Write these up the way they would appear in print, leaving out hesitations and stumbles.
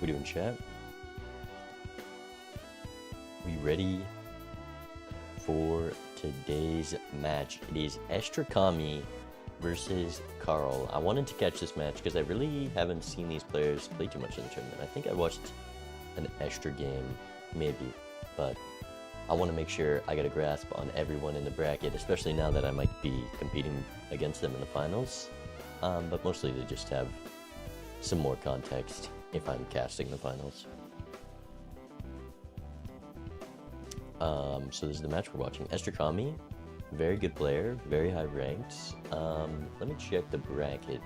we doing, chat? We ready for today's match? It is Estrakami versus Kaarrll. I wanted to catch this match because I really haven't seen these players play too much in the tournament. I think I watched an Estra game, maybe, but I want to make sure I get a grasp on everyone in the bracket, especially now that I might be competing against them in the finals. But mostly to just have some more context if I'm casting the finals. So this is the match we're watching. Estrakami, very good player, very high ranked. Let me check the bracket.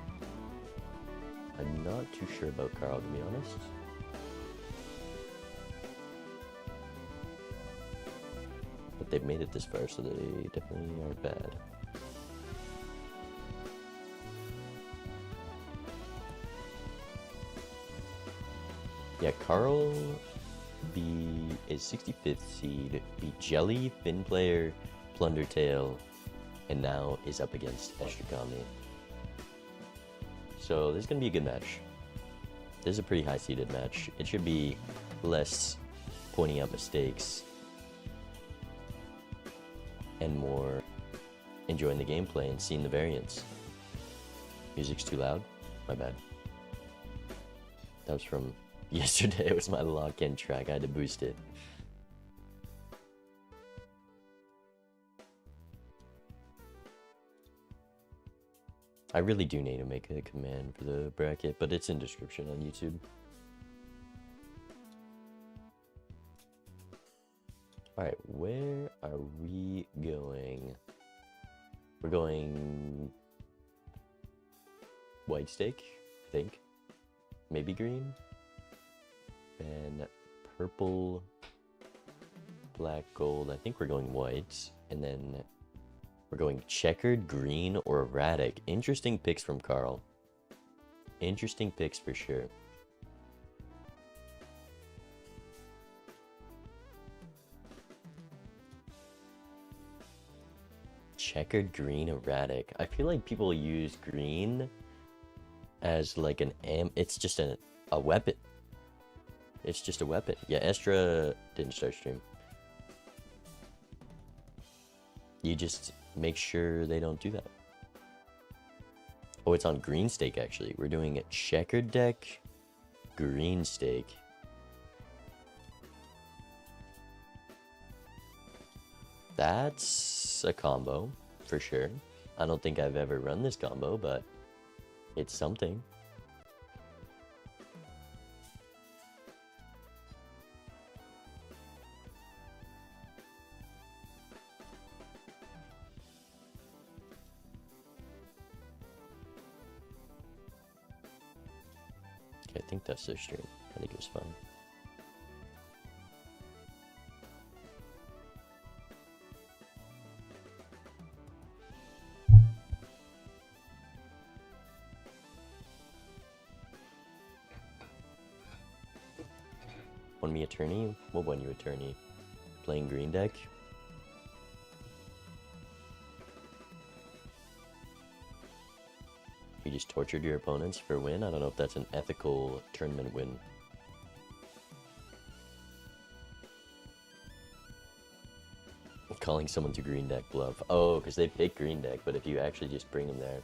I'm not too sure about Kaarrll, to be honest. But they've made it this far, so they definitely aren't bad. Yeah, Kaarrll is 65th seed, the Jelly, Fin player, Plundertail, and now is up against Estrakami. So this is going to be a good match. This is a pretty high-seeded match. It should be less pointing out mistakes and more enjoying the gameplay and seeing the variants. Music's too loud? My bad. That was from yesterday. It was my lock-in track. I had to boost it. I really do need to make a command for the bracket, but it's in description on YouTube. Alright, where are we going? We're going white stake, I think. Maybe green. And purple, black, gold. I think we're going white. And then we're going checkered, green, or erratic. Interesting picks from Kaarrll. Interesting picks for sure. Checkered, green, erratic. I feel like people use green as like an it's just a weapon. It's just a weapon. Yeah, Estra didn't start stream. You just make sure they don't do that. Oh, it's on green stake actually. We're doing a checkered deck, green stake. That's a combo for sure. I don't think I've ever run this combo, but it's something. Okay, I think that's their stream. I think it was fun. Won me attorney? What won you attorney? Playing green deck? You just tortured your opponents for a win? I don't know if that's an ethical tournament win. Calling someone to green deck bluff. Oh, because they pick green deck, but if you actually just bring them there.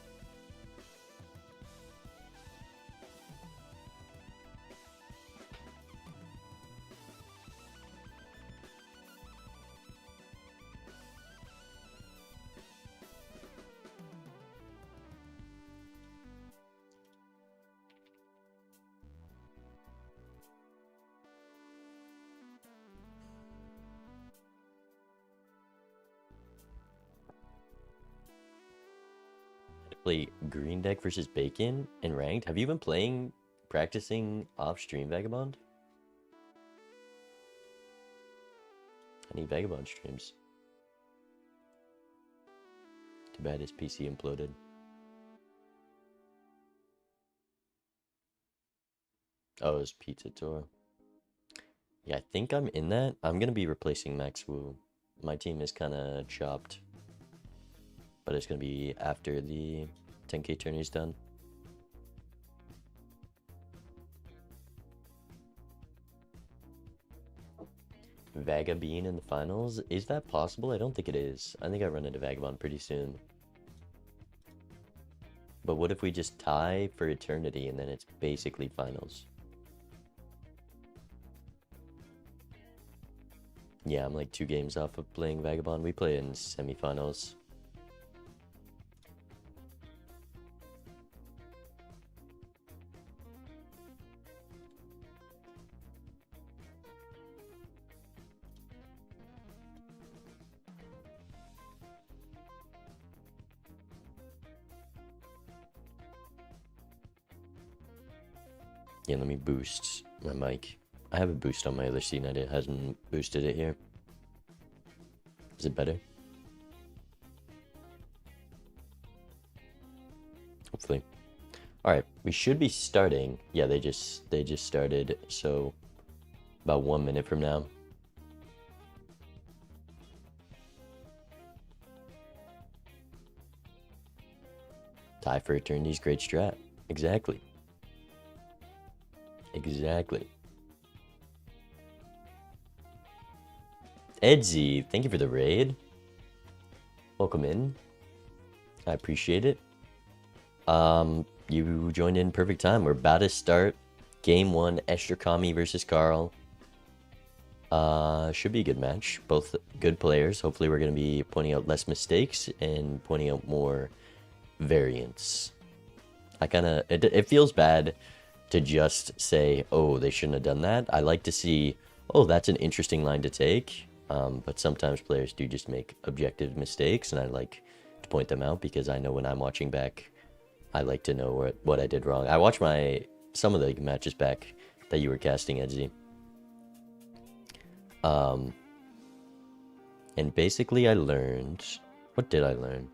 Play green deck versus bacon and ranked. Have you been practicing off stream, Vagabond? I need Vagabond streams. Too bad his PC imploded. Oh, it's Pizza Tour. Yeah, I think I'm in that. I'm gonna be replacing Max Wu. My team is kind of chopped. But it's going to be after the 10K tourney is done. Vagabond in the finals? Is that possible? I don't think it is. I think I run into Vagabond pretty soon. But what if we just tie for eternity and then it's basically finals? Yeah, I'm like 2 games off of playing Vagabond. We play in semifinals. Yeah, let me boost my mic. I have a boost on my other scene. It hasn't boosted it here. Is it better? Hopefully. All right, we should be starting. Yeah, they just started. So about 1 minute from now. Tie for eternity's great strat. Exactly. Exactly. Edsy, thank you for the raid. Welcome in. I appreciate it. You joined in perfect time. We're about to start game 1, Estrakami versus Kaarrll. Should be a good match. Both good players. Hopefully we're going to be pointing out less mistakes and pointing out more variance. It feels bad to just say, oh, they shouldn't have done that. I like to see, oh, that's an interesting line to take. But sometimes players do just make objective mistakes, and I like to point them out because I know when I'm watching back, I like to know what I did wrong. I watched some of the matches back that you were casting, Edsy. And basically I learned, what did I learn?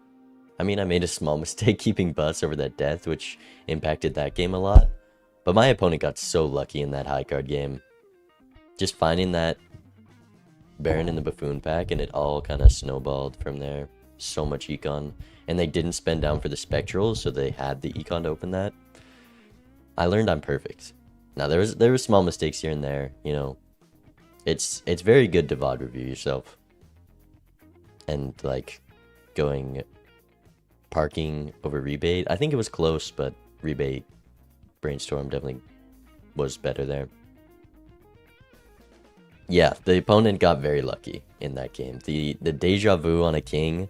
I mean, I made a small mistake keeping Bus over that death, which impacted that game a lot. But my opponent got so lucky in that high card game. Just finding that Baron in the Buffoon pack, and it all kind of snowballed from there. So much econ. And they didn't spend down for the Spectrals, so they had the econ to open that. I learned I'm perfect. Now, there was small mistakes here and there, you know. It's very good to VOD review yourself. And, like, parking over rebate. I think it was close, but rebate brainstorm definitely was better there. Yeah, the opponent got very lucky in that game. The deja vu on a king,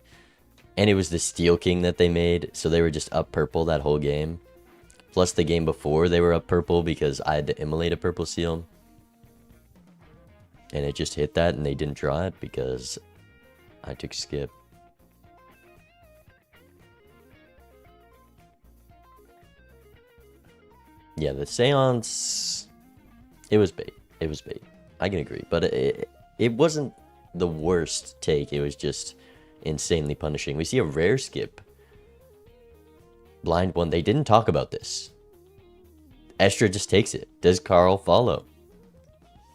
and it was the steel king that they made, so they were just up purple that whole game. Plus the game before they were up purple because I had to immolate a purple seal. And it just hit that and they didn't draw it because I took skip. Yeah, the seance, it was bait. It was bait. I can agree, but it wasn't the worst take. It was just insanely punishing. We see a rare skip. Blind one. They didn't talk about this. Estra just takes it. Does Kaarrll follow?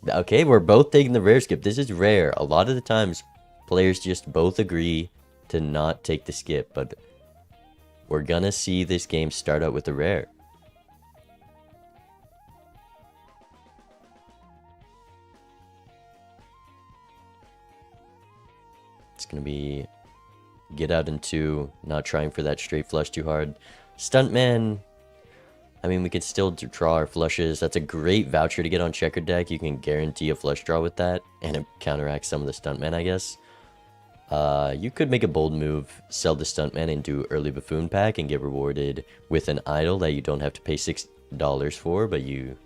Okay, we're both taking the rare skip. This is rare. A lot of the times, players just both agree to not take the skip, but we're gonna see this game start out with a rare. It's gonna be get out in 2, not trying for that straight flush too hard. Stuntman, I mean, we could still draw our flushes. That's a great voucher to get on checkered deck. You can guarantee a flush draw with that, and it counteracts some of the Stuntman, I guess. You could make a bold move, sell the Stuntman into early Buffoon pack, and get rewarded with an idol that you don't have to pay $6 for, but you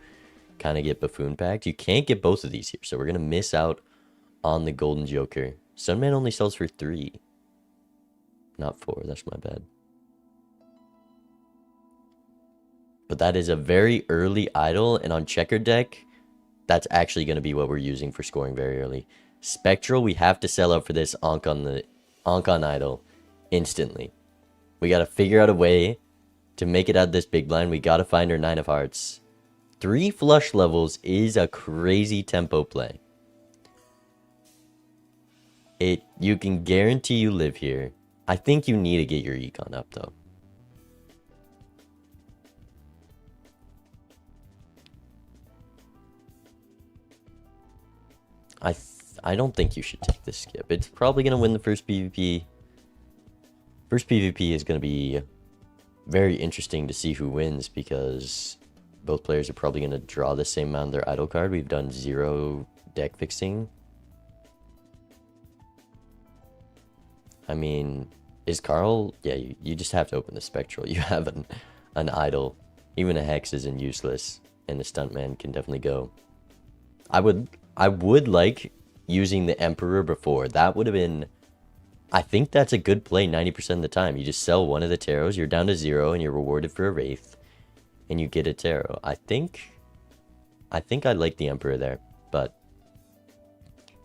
kind of get Buffoon packed. You can't get both of these here, so we're going to miss out on the Golden Joker. Stuntman only sells for 3. Not 4, that's my bad. But that is a very early idol, and on checkered deck, that's actually going to be what we're using for scoring very early. Spectral, we have to sell out for this Ankh on idol instantly. We got to figure out a way to make it out of this big blind. We got to find our 9 of hearts. 3 flush levels is a crazy tempo play. You can guarantee you live here. I think you need to get your econ up, though. I don't think you should take this skip. It's probably going to win the first PvP. First PvP is going to be very interesting to see who wins because both players are probably going to draw the same amount of their idle card. We've done 0 deck fixing. I mean, is Kaarrll... Yeah, you just have to open the Spectral. You have an idle. Even a Hex isn't useless, and the Stuntman can definitely go. I would like using the Emperor before. That would have been... I think that's a good play 90% of the time. You just sell one of the Tarots, you're down to 0, and you're rewarded for a Wraith. And you get a Tarot. I think I like the Emperor there, but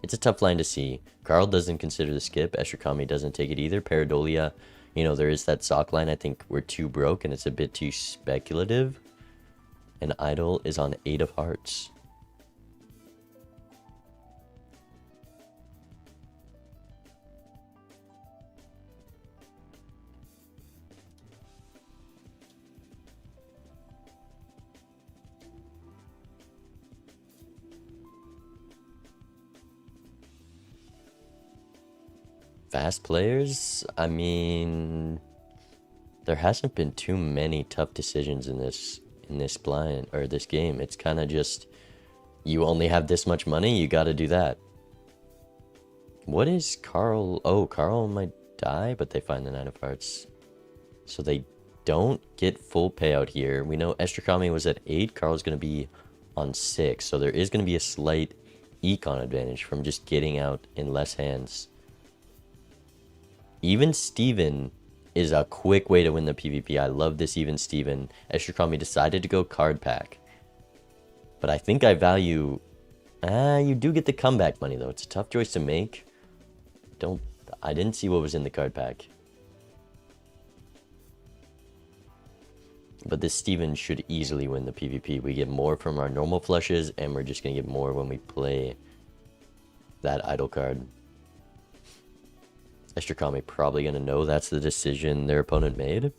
it's a tough line to see. Kaarrll doesn't consider the skip. Estrakami doesn't take it either. Paradolia, you know, there is that sock line. I think we're too broke, and it's a bit too speculative. And Idol is on 8 of Hearts. Fast players, I mean, there hasn't been too many tough decisions in this blind or this game. It's kind of just you only have this much money, you got to do that. What is Kaarrll? Oh, Kaarrll might die, but they find the 9 of Hearts, so they don't get full payout here. We know Estrakami was at 8. Kaarrll's going to be on 6, so there is going to be a slight econ advantage from just getting out in less hands. Even Steven is a quick way to win the PvP. I love this Even Steven. Estrakami decided to go card pack. But I think I value... you do get the comeback money, though. It's a tough choice to make. I didn't see what was in the card pack. But this Steven should easily win the PvP. We get more from our normal flushes, and we're just going to get more when we play that idle card. Estrakami probably going to know that's the decision their opponent made.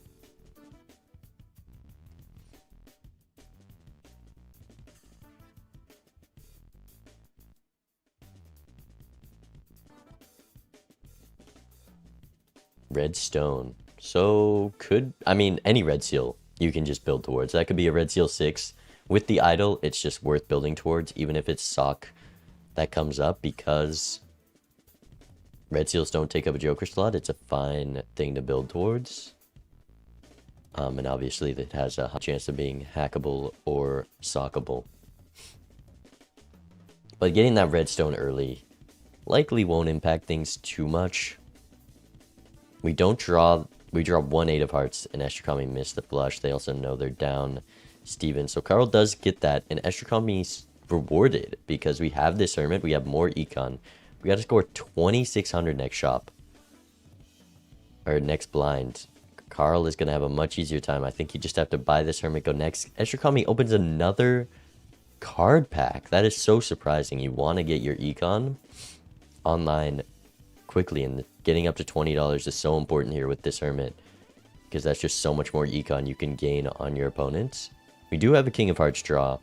Red Stone. So I mean, any Red Seal you can just build towards. That could be a Red Seal 6. With the idol, it's just worth building towards, even if it's sock that comes up, because Red Seals don't take up a Joker slot. It's a fine thing to build towards. And obviously it has a high chance of being hackable or sockable. But getting that redstone early likely won't impact things too much. We draw 1 8 of Hearts, and Estrakami missed the flush. They also know they're down Steven. So Kaarrll does get that, and Estrakami's rewarded because we have this Hermit, we have more econ. We got to score 2,600 next shop. Or next blind. Kaarrll is going to have a much easier time. I think you just have to buy this Hermit, go next. Estrakami opens another card pack. That is so surprising. You want to get your econ online quickly, and getting up to $20 is so important here with this Hermit, because that's just so much more econ you can gain on your opponents. We do have a King of Hearts draw.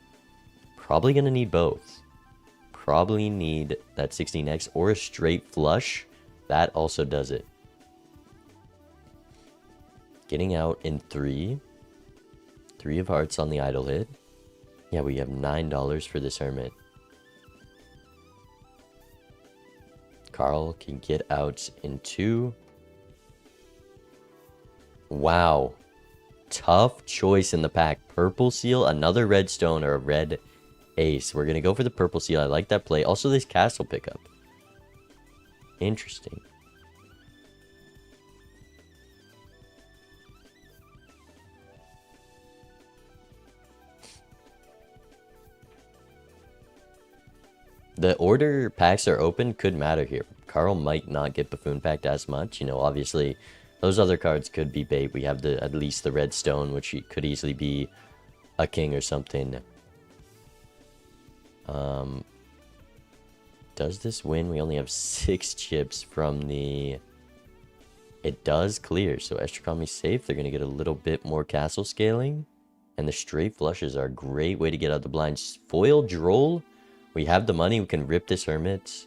Probably going to need both. Probably need that 16x or a straight flush. That also does it. Getting out in 3. 3 of Hearts on the idle hit. Yeah, we have $9 for this Hermit. Kaarrll can get out in 2. Wow. Tough choice in the pack. Purple Seal, another red stone, or a red ace. We're going to go for the purple seal. I like that play. Also, this castle pickup. Interesting. The order packs are open could matter here. Kaarrll might not get buffoon packed as much. You know, obviously, those other cards could be bait. We have at least the red stone, which could easily be a king or something. Does this win? We only have 6 chips from the... It does clear, so Estrakami's safe. They're going to get a little bit more castle scaling. And the straight flushes are a great way to get out the blinds. Foil Droll. We have the money. We can rip this Hermit.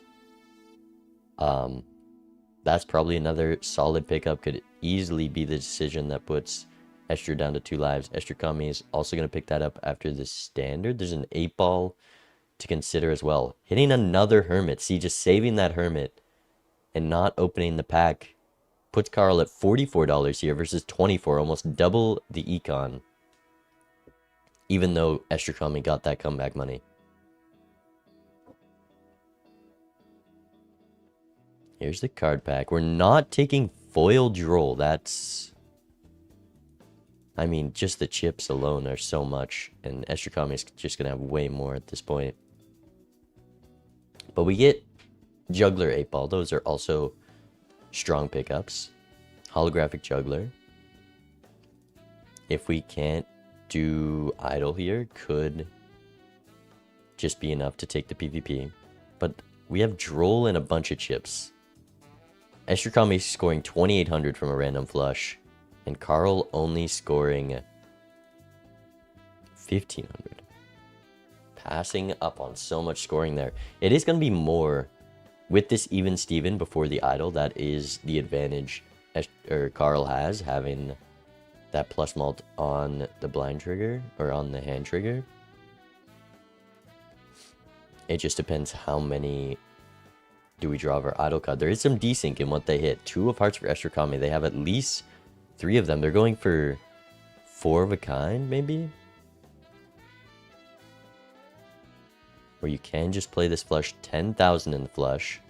That's probably another solid pickup. Could easily be the decision that puts Esther down to 2 lives. Estrakami is also going to pick that up after the standard. There's an 8 ball to consider as well. Hitting another Hermit. See, just saving that Hermit and not opening the pack puts Kaarrll at $44 here versus 24, almost double the econ. Even though Estrakami got that comeback money. Here's the card pack. We're not taking foil droll. That's... I mean, just the chips alone are so much. And Estrakami is just going to have way more at this point. But we get Juggler 8 ball. Those are also strong pickups. Holographic Juggler. If we can't do Idol here, could just be enough to take the PvP. But we have Droll and a bunch of chips. Estrakami scoring 2,800 from a random flush. And Kaarrll only scoring 1,500. Passing up on so much scoring there. It is going to be more with this even Steven before the Idol. That is the advantage Kaarrll has, having that plus mult on the blind trigger or on the hand trigger. It just depends how many do we draw of our Idol card. There is some desync in what they hit. 2 of hearts for Estrakami. They have at least 3 of them. They're going for 4 of a kind, maybe? Or you can just play this flush 10,000 in the flush.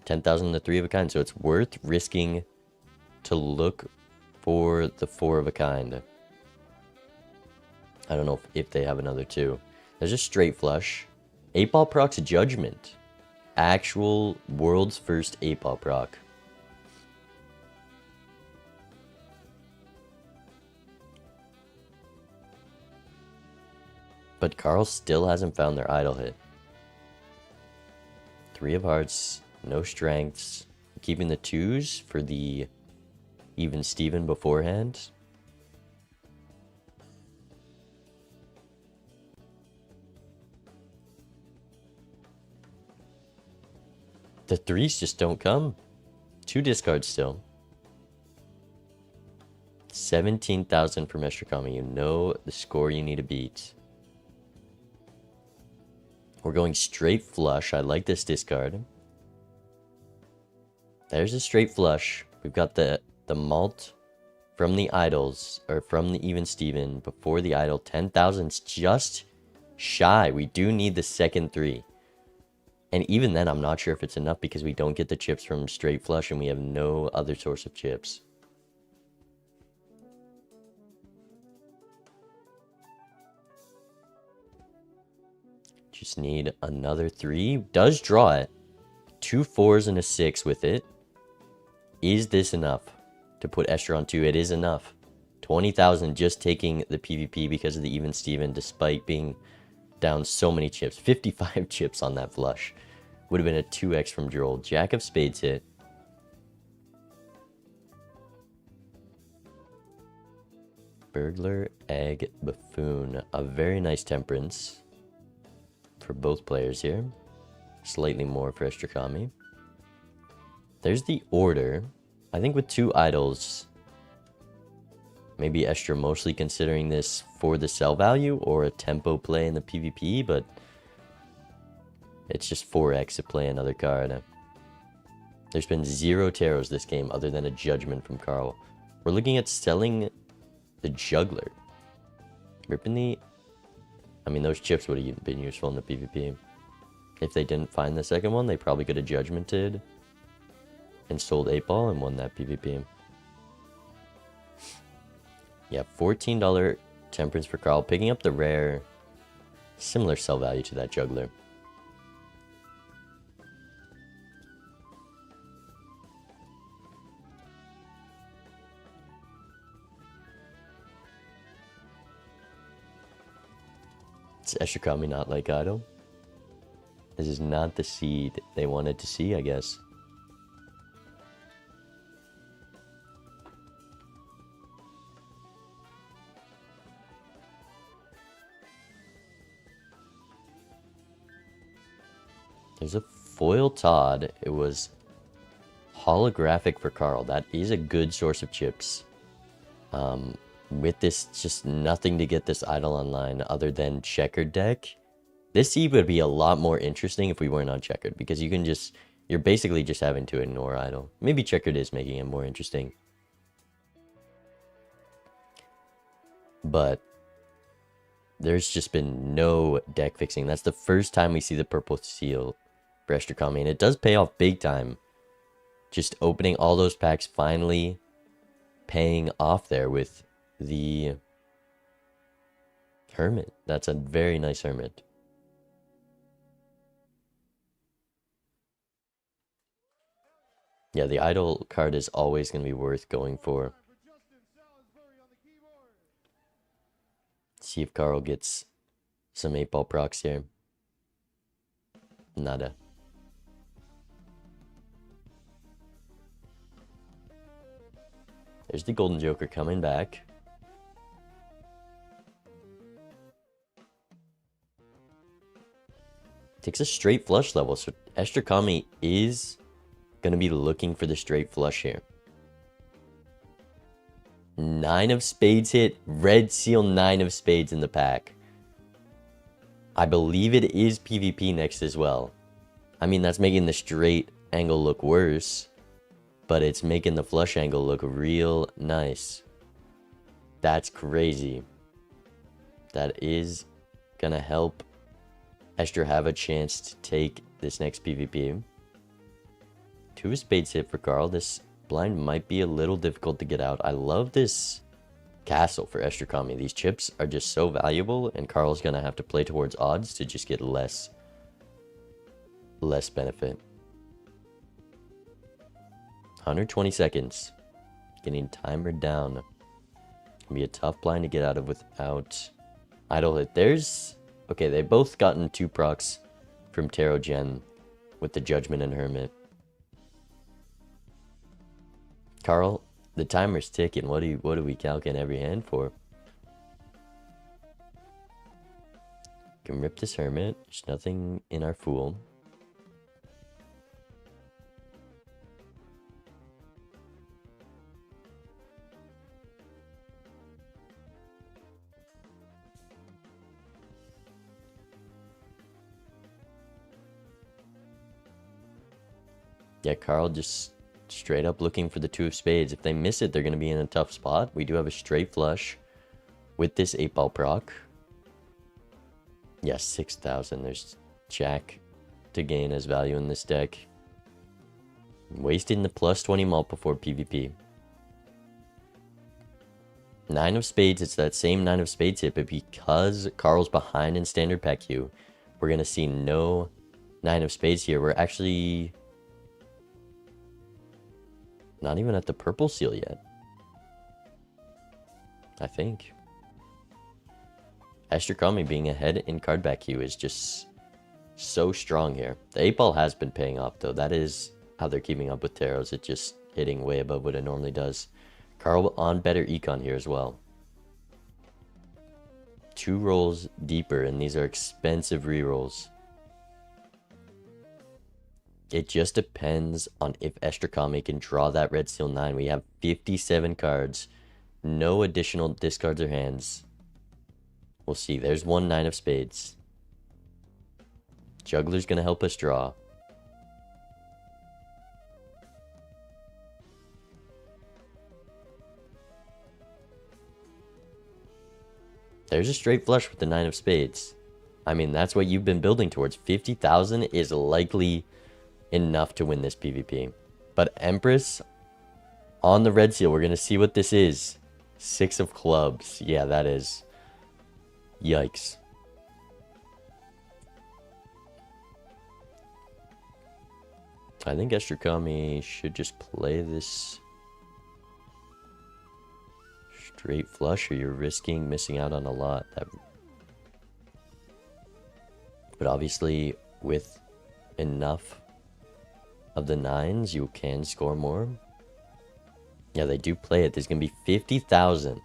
10,000 in the 3 of a kind. So it's worth risking to look for the 4 of a kind. I don't know if they have another 2. There's a straight flush. 8 ball procs Judgment. Actual world's first 8 ball proc. But Kaarrll still hasn't found their Idol hit. 3 of hearts, no strengths. Keeping the 2s for the even Steven beforehand. The 3s just don't come. 2 discards still. 17,000 from Estrakami. You know the score you need to beat. We're going straight flush. I like this discard. There's a straight flush. We've got the malt from the idols, or from the even Steven before the idol. 10,000's just shy. We do need the second 3. And even then, I'm not sure if it's enough because we don't get the chips from straight flush and we have no other source of chips. Just need another 3. Does draw it. 2 4s and a 6 with it. Is this enough to put Esther on 2? It is enough. 20,000 just taking the PvP because of the even Steven, despite being down so many chips. 55 chips on that flush. Would have been a 2x from Droll. Jack of Spades hit. Burglar, Egg, Buffoon. A very nice Temperance for both players here. Slightly more for Estrakami. There's the order. I think with 2 idols, maybe Estra mostly considering this for the sell value or a tempo play in the PvP, but it's just 4x to play another card. There's been 0 taros this game other than a Judgment from Kaarrll. We're looking at selling the Juggler. Ripping the... I mean, those chips would have been useful in the PvP. If they didn't find the second one, they probably could have Judgmented and sold 8 ball and won that PvP. Yeah, $14 Temperance for Kaarrll. Picking up the rare, similar sell value to that Juggler. It's Estrakami not like Idol. This is not the seed they wanted to see, I guess. There's a foil Todd. It was holographic for Kaarrll. That is a good source of chips. With this, just nothing to get this idol online other than checkered deck. This seed would be a lot more interesting if we weren't on checkered, because you can just, you're basically just having to ignore idol. Maybe checkered is making it more interesting. But there's just been no deck fixing. That's the first time we see the purple seal for Estrakami, and it does pay off big time. Just opening all those packs, finally paying off there with the Hermit. That's a very nice Hermit. Yeah, the idol card is always going to be worth going for. See if Kaarrll gets some 8-ball procs here. Nada. There's the Golden Joker coming back. Takes a straight flush level, so Estrakami is going to be looking for the straight flush here. 9 of spades hit, red seal 9 of spades in the pack. I believe it is PvP next as well. I mean, that's making the straight angle look worse, but it's making the flush angle look real nice. That's crazy. That is gonna help Estra have a chance to take this next PvP. 2 of spades hit for Kaarrll. This blind might be a little difficult to get out. I love this castle for Estrakami. These chips are just so valuable, and Kaarll's gonna have to play towards odds to just get less benefit. 120 seconds. Getting timer down. Gonna be a tough blind to get out of without idle hit. There's... Okay, they've both gotten 2 procs from Tarot Gen with the Judgment and Hermit. Kaarrll, the timer's ticking. What do we calculate every hand for? Can rip this Hermit. There's nothing in our Fool. Yeah, Kaarrll just straight up looking for the 2 of spades. If they miss it, they're going to be in a tough spot. We do have a straight flush with this 8-ball proc. Yes, 6,000. There's Jack to gain as value in this deck. Wasting the plus 20 mult before PvP. 9 of spades. It's that same 9 of spades hit, but because Kaarll's behind in standard pack queue, we're going to see no 9 of spades here. We're actually... not even at the purple seal yet. I think. Estrakami being ahead in card back queue is just so strong here. The 8-ball has been paying off though. That is how they're keeping up with Tarots. It's just hitting way above what it normally does. Kaarrll on better econ here as well. 2 rolls deeper, and these are expensive rerolls. It just depends on if Estrakami can draw that red seal 9. We have 57 cards. No additional discards or hands. We'll see. There's 1 9 of spades. Juggler's going to help us draw. There's a straight flush with the 9 of spades. I mean, that's what you've been building towards. 50,000 is likely enough to win this PvP. But Empress on the red seal, we're going to see what this is. 6 of clubs. Yeah, that is... yikes. I think Estrakami should just play this straight flush, or you're risking missing out on a lot. But obviously, with enough of the 9s, you can score more. Yeah, they do play it. There's going to be 50,000.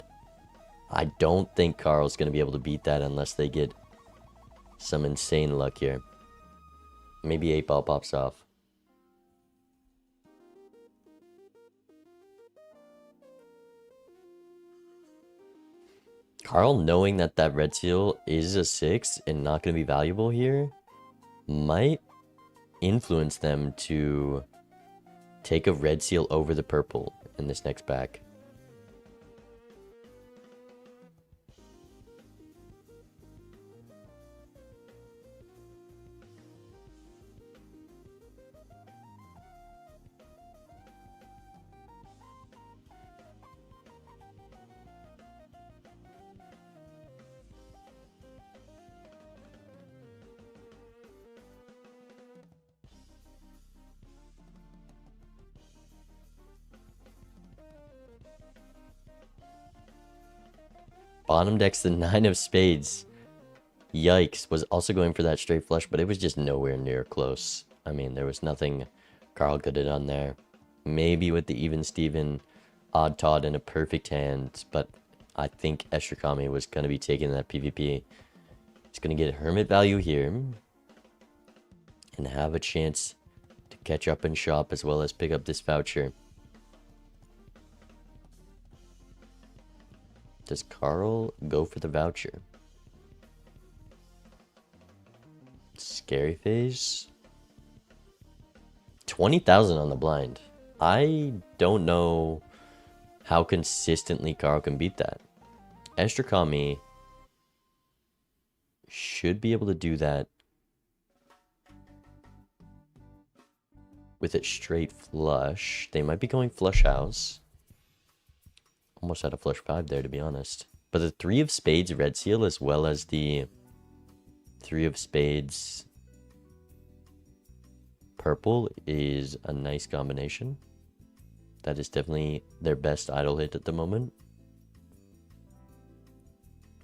I don't think Kaarll's going to be able to beat that unless they get some insane luck here. Maybe 8-ball pops off. Kaarrll, knowing that that red seal is a 6 and not going to be valuable here, might influence them to take a red seal over the purple in this next back. Bottom deck's the 9 of spades. Yikes, was also going for that straight flush, but it was just nowhere near close. I mean, there was nothing Kaarrll could have done there. Maybe with the even Steven, odd Todd in a perfect hand, but I think Estrakami was going to be taking that PvP. He's going to get hermit value here and have a chance to catch up and shop as well as pick up this voucher. Does Kaarrll go for the voucher? Scary phase. 20,000 on the blind. I don't know how consistently Kaarrll can beat that. Estrakami should be able to do that with it straight flush. They might be going flush house. Almost had a flush 5 there, to be honest. But the 3 of spades red seal as well as the 3 of spades purple is a nice combination. That is definitely their best idle hit at the moment.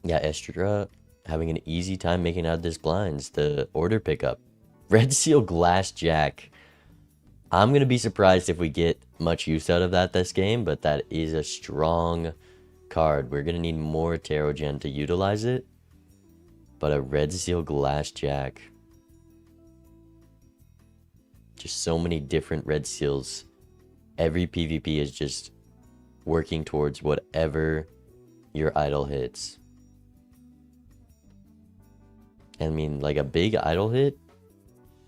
Yeah, Estra having an easy time making out this blinds. The order pickup. Red seal glass jack. I'm going to be surprised if we get much use out of that this game, but that is a strong card. We're going to need more Tarot Gen to utilize it. But a red seal glass jack. Just so many different red seals. Every PvP is just working towards whatever your idol hits. I mean, like a big idol hit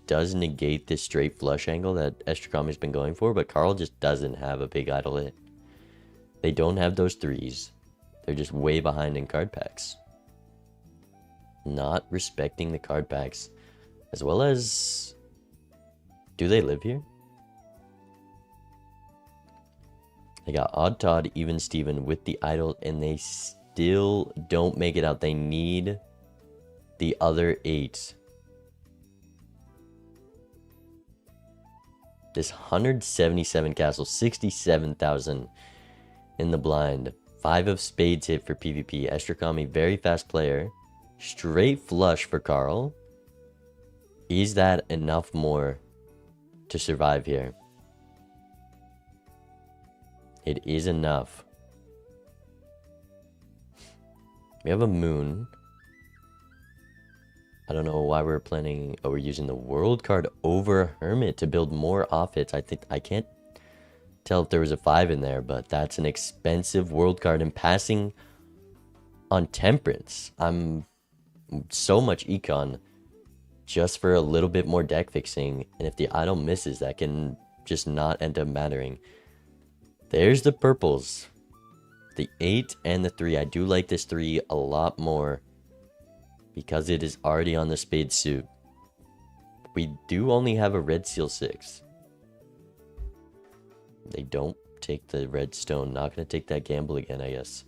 does negate this straight flush angle that Estrakami's been going for, but Kaarrll just doesn't have a big idle hit. They don't have those 3s. They're just way behind in card packs. Not respecting the card packs. As well as... Do they live here? They got Odd Todd, Even Steven with the idol, and they still don't make it out. They need the other 8. This 177 castle, 67,000 in the blind. 5 of spades hit for PvP. Estrakami, very fast player. Straight flush for Kaarrll. Is that enough more to survive here? It is enough. We have a moon. I don't know why we're planning... Oh, we're using the world card over Hermit to build more off hits. I think... I can't tell if there was a 5 in there, but that's an expensive world card. And passing on Temperance. I'm so much econ just for a little bit more deck fixing. And if the idol misses, that can just not end up mattering. There's the purples. The 8 and the 3. I do like this 3 a lot more, because it is already on the spade suit. We do only have a red seal 6. They don't take the red stone. Not going to take that gamble again, I guess.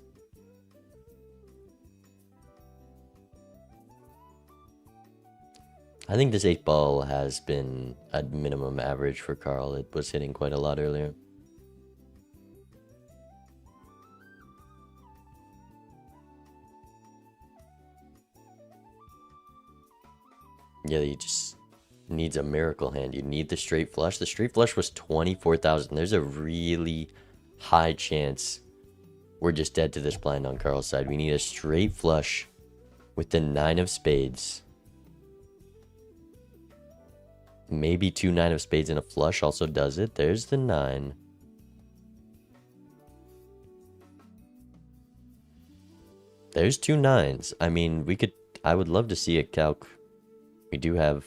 I think this 8 ball has been at minimum average for Kaarrll. It was hitting quite a lot earlier. Yeah, he just needs a miracle hand. You need the straight flush. The straight flush was 24,000. There's a really high chance we're just dead to this blind on Kaarrll's side. We need a straight flush with the 9 of spades. Maybe 2 9 of spades and a flush also does it. There's the 9. There's 2 9s. I mean, I would love to see a calc. We do have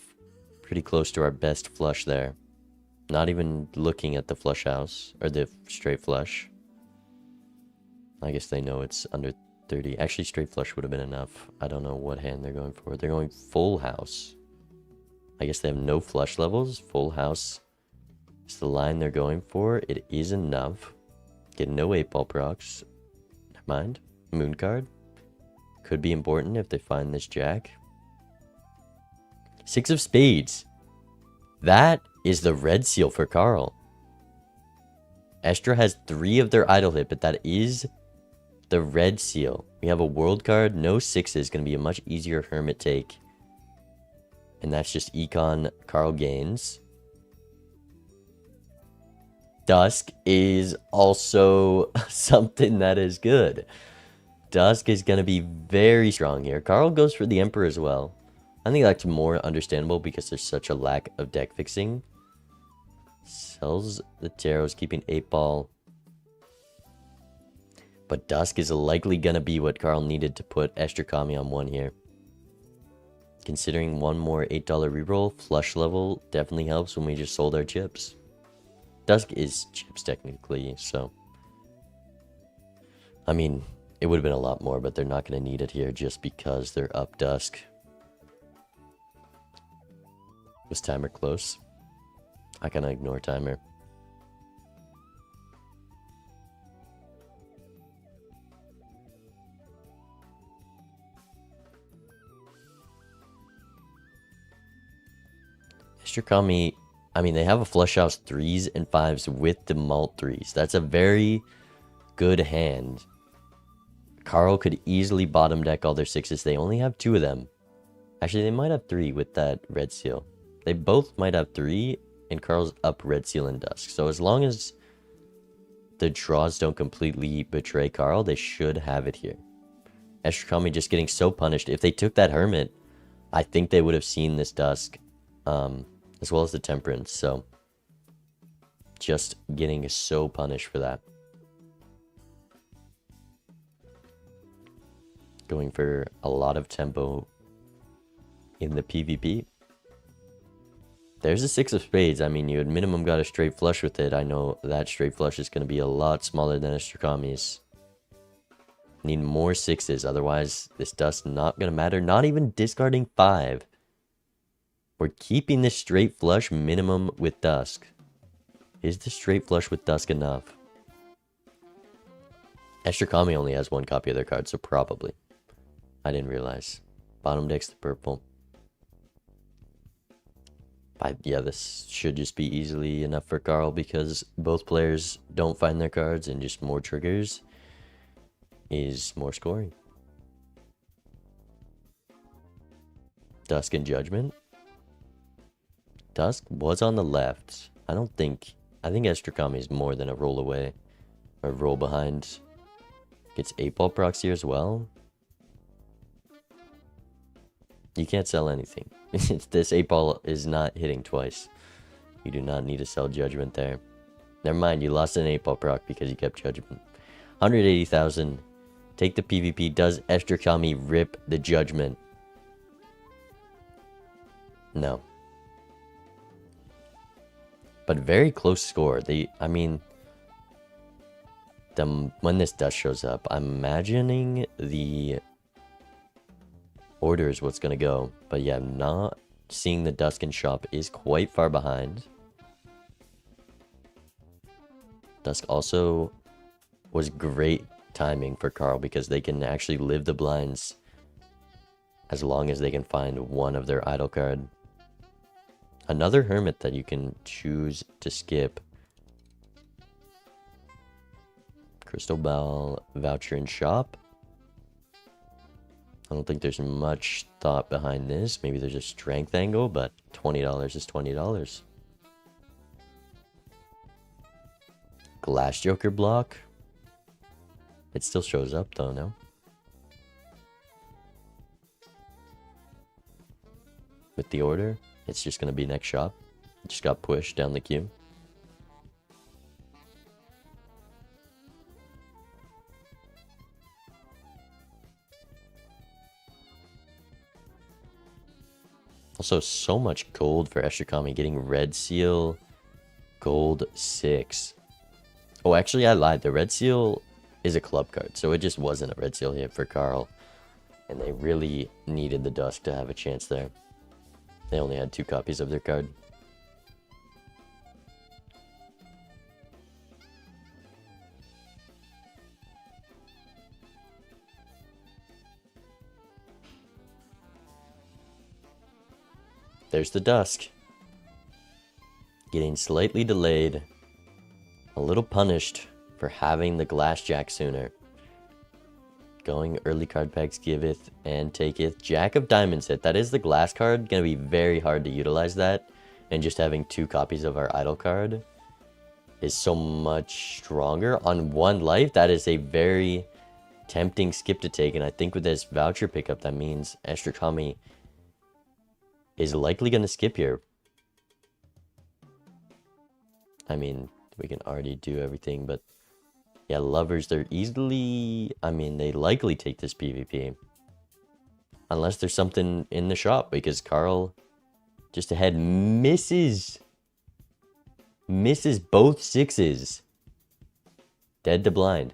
pretty close to our best flush there. Not even looking at the flush house, or the straight flush. I guess they know it's under 30. Actually, straight flush would have been enough. I don't know what hand they're going for. They're going full house. I guess they have no flush levels. Full house is the line they're going for. It is enough. Get no 8-ball procs. Never mind. Moon card. Could be important if they find this jack. 6 of spades. That is the red seal for Kaarrl. Estra has 3 of their idle hit, but that is the red seal. We have a world card. No 6s. Going to be a much easier hermit take. And that's just econ Kaarrl gains. Dusk is also something that is good. Dusk is going to be very strong here. Kaarrl goes for the Emperor as well. I think that's more understandable because there's such a lack of deck fixing. Sells the Tarots, keeping 8-ball. But Dusk is likely going to be what Kaarrl needed to put Estrakami on 1 here. Considering one more $8 reroll, flush level definitely helps when we just sold our chips. Dusk is chips technically, so. I mean, it would have been a lot more, but they're not going to need it here just because they're up Dusk. Was timer close? I kind of ignore timer. Estrakami, I mean, they have a flush house 3s and 5s with the mult 3s. That's a very good hand. Kaarrl could easily bottom deck all their 6s. They only have 2 of them. Actually, they might have 3 with that red seal. They both might have 3, and Kaarl's up red seal and Dusk. So as long as the draws don't completely betray Kaarrl, they should have it here. Estrakami just getting so punished. If they took that Hermit, I think they would have seen this Dusk, as well as the Temperance. So just getting so punished for that. Going for a lot of tempo in the PvP. There's a 6 of spades. I mean, you at minimum got a straight flush with it. I know that straight flush is going to be a lot smaller than Estrakami's. Need more 6s, otherwise this Dusk not going to matter. Not even discarding 5. We're keeping this straight flush minimum with Dusk. Is the straight flush with Dusk enough? Estrakami only has 1 copy of their card, so probably. I didn't realize. Bottom deck's the purple. Yeah, this should just be easily enough for Kaarrl because both players don't find their cards, and just more triggers is more scoring. Dusk and Judgment. Dusk was on the left. I think Estrakami is more than a roll away. Or roll behind. Gets 8-ball procs here as well. You can't sell anything. This 8-ball is not hitting twice. You do not need to sell Judgment there. Never mind, you lost an 8-ball proc because you kept Judgment. 180,000. Take the PvP. Does Estrakami rip the Judgment? No. But very close score. When this Dust shows up, I'm imagining the order is what's going to go. But yeah, I'm not seeing the Dusk and Shop is quite far behind. Dusk also was great timing for Kaarrl because they can actually live the blinds as long as they can find one of their idle card. Another Hermit that you can choose to skip. Crystal Bell, Voucher, and Shop. I don't think there's much thought behind this. Maybe there's a strength angle, but $20 is $20. Glass Joker block. It still shows up though, no? With the order, it's just going to be next shop. It just got pushed down the queue. Also, so much gold for Estrakami, getting red seal, gold 6. Oh, actually, I lied. The red seal is a club card, so it just wasn't a red seal hit for Kaarrl. And they really needed the Dusk to have a chance there. They only had 2 copies of their card. There's the Dusk. Getting slightly delayed. A little punished for having the Glass Jack sooner. Going early card packs giveth and taketh. Jack of Diamonds hit. That is the glass card. Gonna be very hard to utilize that. And just having 2 copies of our idol card is so much stronger. On 1 life, that is a very tempting skip to take. And I think with this voucher pickup, that means Estrakami is likely going to skip here. I mean, we can already do everything, but yeah, lovers, they're easily, I mean, they likely take this PvP. Unless there's something in the shop, because Kaarrl just ahead misses both 6s. Dead to blind.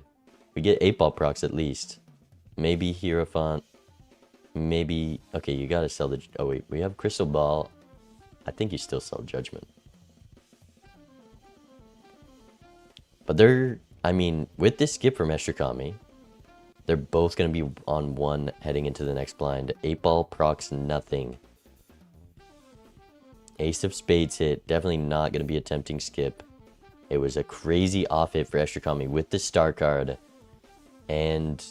We get 8-ball procs at least. Maybe Hierophant. Maybe... Okay, you gotta sell the... Oh, wait. We have Crystal Ball. I think you still sell Judgment. But they're... I mean, with this skip from Estrakami, they're both going to be on 1 heading into the next blind. 8-ball procs, nothing. Ace of Spades hit. Definitely not going to be a tempting skip. It was a crazy off hit for Estrakami with the star card. And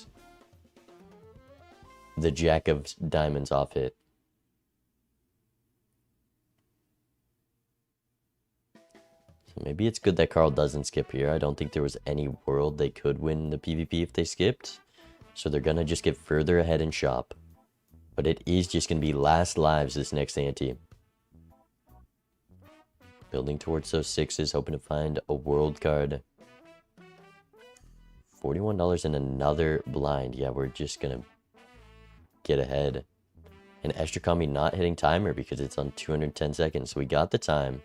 the Jack of Diamonds off hit. So maybe it's good that Kaarrl doesn't skip here. I don't think there was any world they could win the PvP if they skipped. So they're going to just get further ahead in shop. But it is just going to be last lives this next ante. Building towards those 6s, hoping to find a world card. $41 in another blind. Yeah, we're just going to get ahead. And Estrakami not hitting timer because it's on 210 seconds. So we got the time.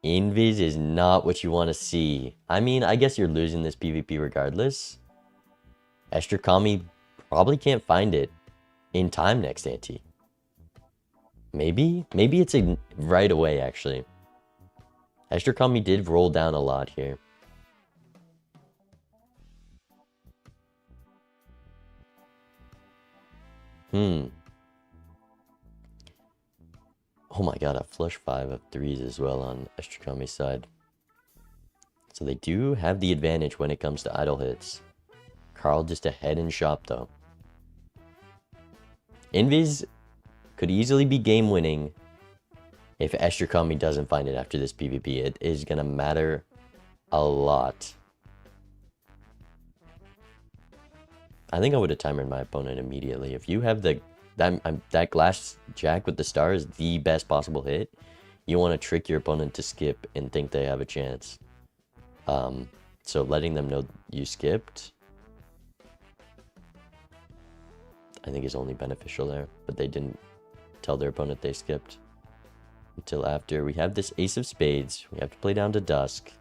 Invis is not what you want to see. I mean, I guess you're losing this PvP regardless. Estrakami probably can't find it in time next ante. Maybe it's a right away, actually. Estrakami did roll down a lot here. Oh my god, a flush 5 of 3s as well on Estrakami's side. So they do have the advantage when it comes to idle hits. Kaarrl just ahead in shop though. Invis could easily be game winning if Estrakami doesn't find it after this PvP. It is going to matter a lot. I think I would have timered my opponent immediately. If you have that glass jack with the star is the best possible hit, you want to trick your opponent to skip and think they have a chance. So letting them know you skipped, I think is only beneficial there. But they didn't tell their opponent they skipped until after. We have this Ace of Spades. We have to play down to Dusk.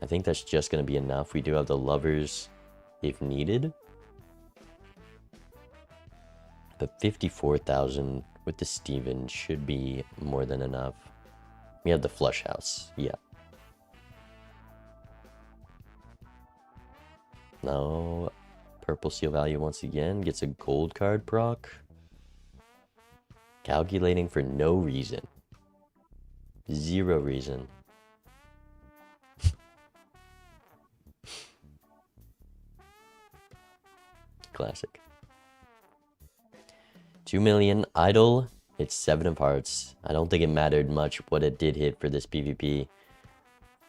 I think that's just going to be enough. We do have the Lovers if needed. But 54,000 with the Steven should be more than enough. We have the Flush House. Yeah. Now, Purple Seal value once again. Gets a gold card proc. Calculating for no reason. 0 reason. Classic. 2 million idle. It's 7 of hearts. I don't think it mattered much what it did hit for this PvP.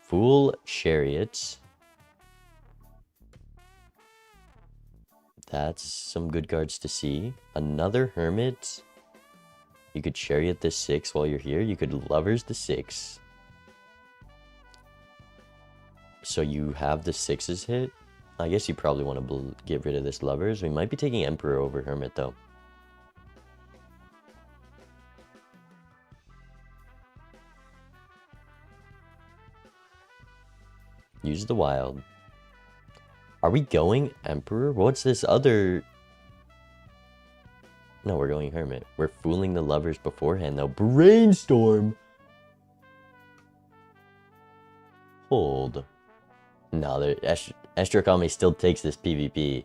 Fool Chariots. That's some good cards to see. Another Hermit. You could Chariot the 6 while you're here. You could Lovers the 6. So you have the 6s hit. I guess you probably want to get rid of this Lovers. We might be taking Emperor over Hermit though. Use the wild. Are we going Emperor? What's this other... No, we're going Hermit. We're fooling the lovers beforehand, though. Brainstorm! Hold. No, Estrakami still takes this PvP.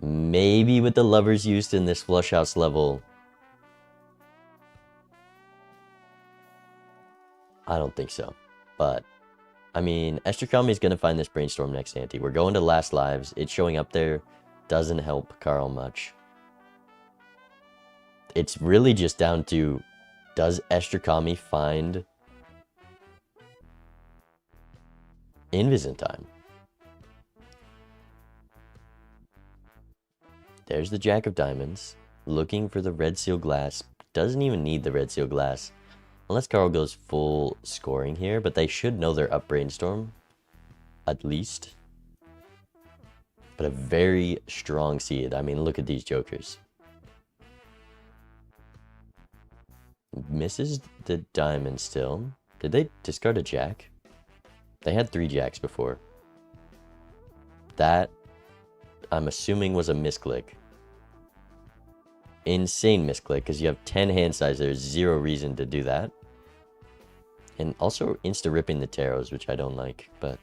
Maybe with the lovers used in this flush house level. I don't think so. But, I mean, Estrakami is going to find this Brainstorm next ante. We're going to last lives. It's showing up there. Doesn't help Kaarrll much. It's really just down to, does Estrakami find Invis in time? There's the Jack of Diamonds. Looking for the Red Seal Glass. Doesn't even need the Red Seal Glass. Unless Kaarrll goes full scoring here. But they should know they're up Brainstorm. At least. But a very strong seed. I mean, look at these jokers. Misses the diamond still. Did they discard a jack? They had 3 jacks before. That, I'm assuming, was a misclick. Insane misclick, because you have 10 hand size. There's 0 reason to do that. And also insta-ripping the tarots, which I don't like, but...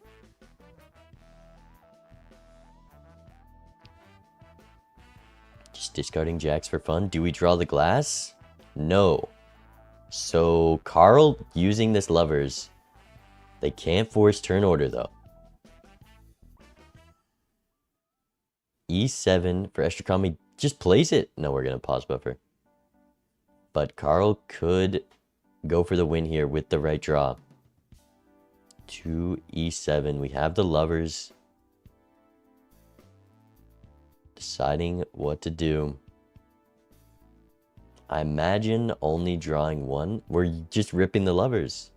Just discarding jacks for fun. Do we draw the glass? No. So, Kaarrll using this lovers. They can't force turn order, though. E7 for Estrakami. Just plays it. No, we're going to pause buffer. But Kaarrll could go for the win here with the right draw. 2 E7. We have the lovers. Deciding what to do. I imagine only drawing 1. We're just ripping the lovers.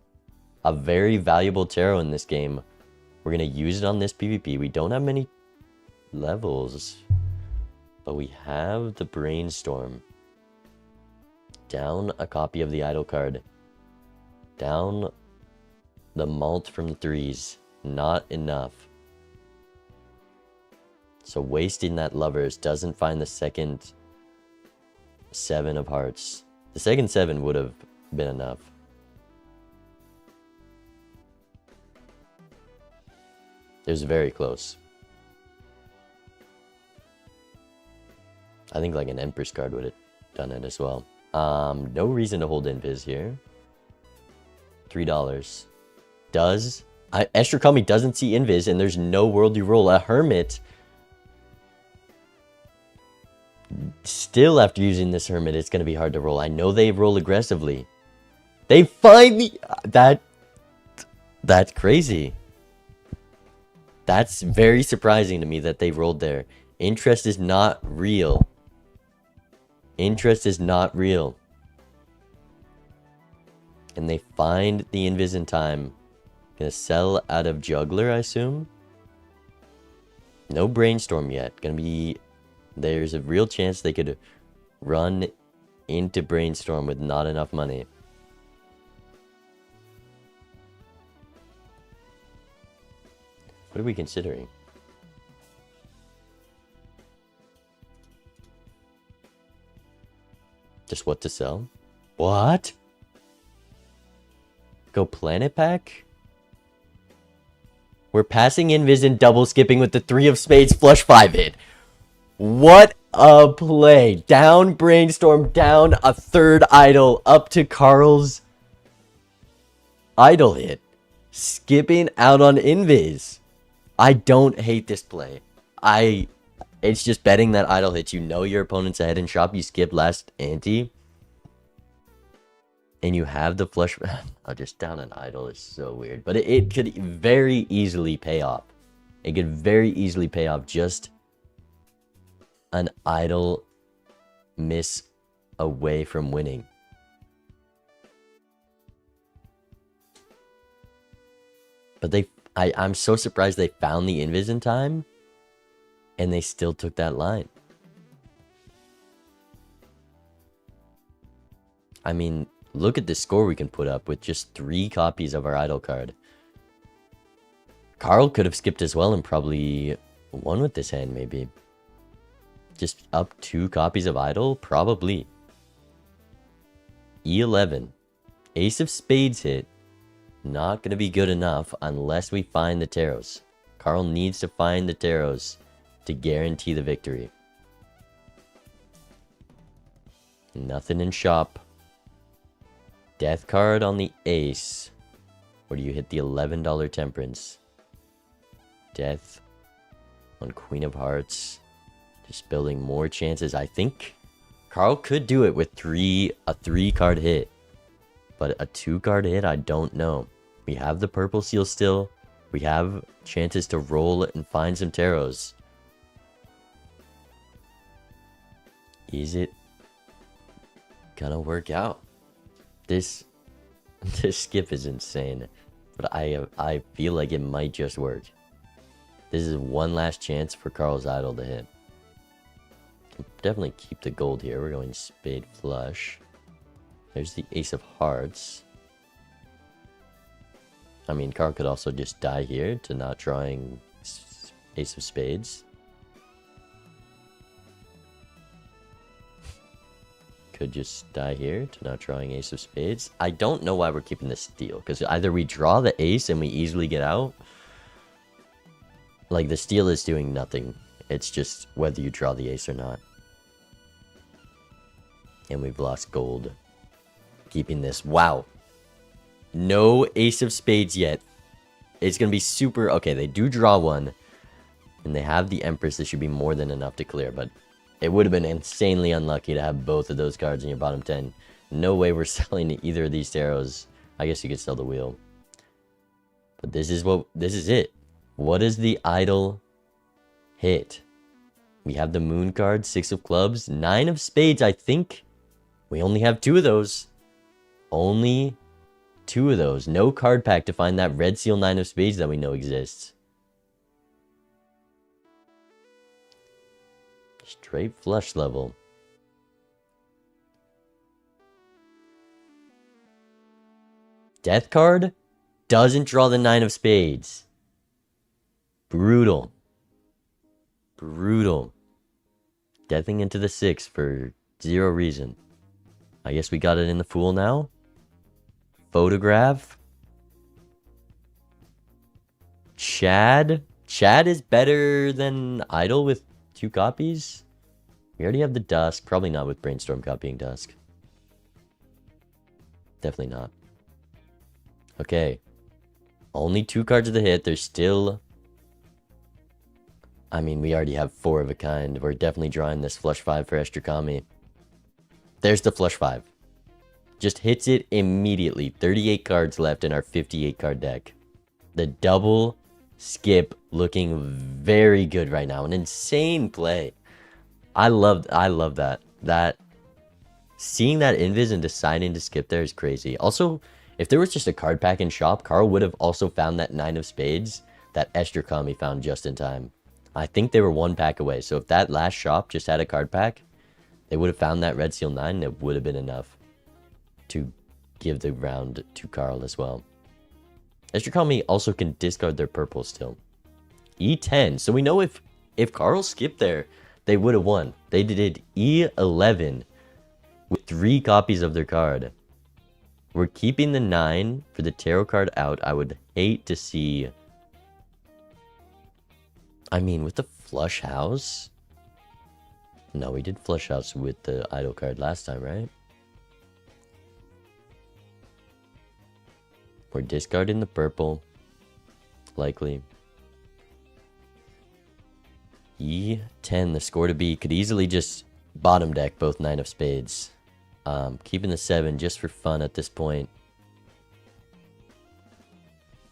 A very valuable tarot in this game. We're going to use it on this PvP. We don't have many levels. But we have the Brainstorm. Down a copy of the idol card. Down the malt from 3s. Not enough. So wasting that lovers doesn't find the second 7 of hearts. The second 7 would have been enough. It was very close. I think like an Empress card would have done it as well. No reason to hold Invis here. $3. Estrakami doesn't see Invis, and there's no world you roll. A Hermit. Still, after using this Hermit, it's going to be hard to roll. I know they roll aggressively. They find the... That's crazy. That's very surprising to me that they rolled there. Interest is not real. Interest is not real. And they find the Invis in time. Gonna sell out of Juggler, I assume. No Brainstorm yet. Gonna be... There's a real chance they could run into Brainstorm with not enough money. What are we considering? Just what to sell? What? Go Planet Pack? We're passing Invis and double skipping with the 3 of spades flush 5 hit. What a play. Down Brainstorm, down a 3rd idol, up to Kaarrll's idol hit. Skipping out on Invis. I don't hate this play. It's just betting that idol hits. You know your opponent's ahead in shop. You skip last ante. And you have the flush. Oh, just down an idol is so weird. But it could very easily pay off. It could very easily pay off just an idol miss away from winning. But I'm so surprised they found the Invis in time. And they still took that line. I mean, look at the score we can put up with just 3 copies of our idol card. Kaarrll could have skipped as well and probably won with this hand, maybe. Just up 2 copies of idol? Probably. E11. Ace of spades hit. Not going to be good enough unless we find the taros. Kaarrll needs to find the taros to guarantee the victory. Nothing in shop. Death card on the ace. Or do you hit the $11 temperance? Death on Queen of Hearts. Just building more chances. I think Kaarrll could do it with a 3-card hit. But a 2-card hit, I don't know. We have the purple seal still. We have chances to roll and find some taros. Is it gonna work out? This skip is insane. But I feel like it might just work. This is one last chance for Kaarrll's idol to hit. Definitely keep the gold here. We're going spade flush. There's the ace of hearts. I mean, Kaarrll could also just die here to not drawing ace of spades. Could just die here to not drawing ace of spades. I don't know why we're keeping the steal, because either we draw the ace and we easily get out. Like, the steal is doing nothing. It's just whether you draw the ace or not. And we've lost gold. Keeping this. Wow. No ace of spades yet. It's going to be super... Okay, they do draw one. And they have the Empress. This should be more than enough to clear. But it would have been insanely unlucky to have both of those cards in your bottom 10. No way we're selling either of these taros. I guess you could sell the wheel. But this is it. What is the idol hit? We have the moon card, 6 of clubs, 9 of spades. I think we only have 2 of those. Only 2 of those. No card pack to find that red seal 9 of spades that we know exists. Straight flush level. Death card doesn't draw the 9 of spades. Brutal. Brutal. Deathing into the 6 for 0 reason. I guess we got it in the Fool now. Photograph. Chad. Chad is better than Idol with 2 copies. We already have the Dusk. Probably not with Brainstorm copying Dusk. Definitely not. Okay. Only 2 cards of the hit. There's still... I mean, we already have 4 of a kind. We're definitely drawing this flush 5 for Estrakami. There's the flush 5. Just hits it immediately. 38 cards left in our 58 card deck. The double skip looking very good right now. An insane play. I love that. Seeing that invis and deciding to skip there is crazy. Also, if there was just a card pack in shop, Kaarrll would have also found that 9 of spades that Estrakami found just in time. I think they were 1 pack away. So if that last shop just had a card pack, they would have found that red seal 9 and it would have been enough to give the round to Kaarrll as well. Estrakami also can discard their purple still. E10. So we know if Kaarrll skipped there, they would have won. They did E11 with 3 copies of their card. We're keeping the 9 for the tarot card out. I would hate to see... I mean, with the flush house... No, we did flush house with the idol card last time, right? We're discarding the purple. Likely. E10, the score to be. Could easily just bottom deck both 9 of spades. Keeping the 7 just for fun at this point.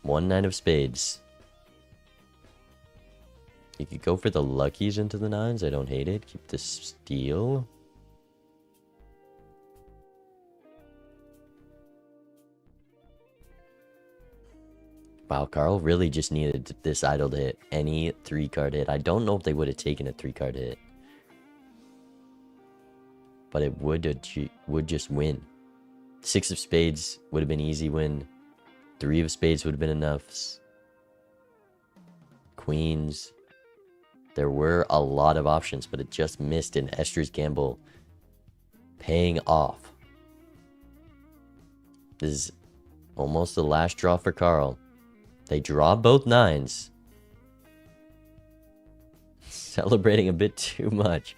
1 9 of spades. You could go for the luckies into the 9s. I don't hate it. Keep the steal. Wow, Kaarrll really just needed this idol to hit any 3-card hit. I don't know if they would have taken a 3-card hit. But it would just win. 6 of spades would have been easy win. 3 of spades would have been enough. queens. There were a lot of options, but it just missed, and Estra's gamble paying off. This is almost the last draw for Kaarrl. They draw both nines. Celebrating a bit too much.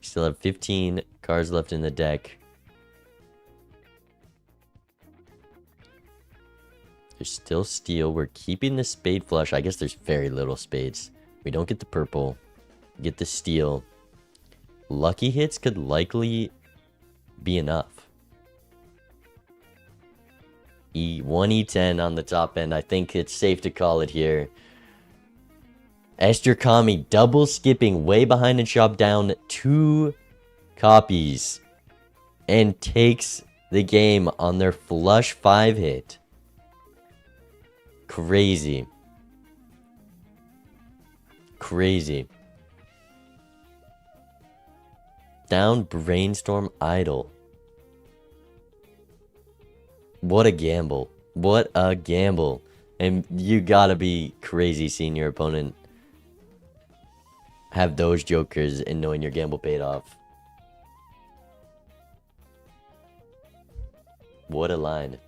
We still have 15 cards left in the deck. There's still steel. We're keeping the spade flush. I guess there's very little spades. We don't get the purple. We get the steel. Lucky hits could likely be enough. E1, E10 on the top end. I think it's safe to call it here. Estrakami double skipping way behind and shop down 2 copies. And takes the game on their flush 5 hit. Crazy. Crazy. Down Brainstorm Idol. What a gamble. What a gamble. And you gotta be crazy seeing your opponent have those jokers and knowing your gamble paid off. What a line.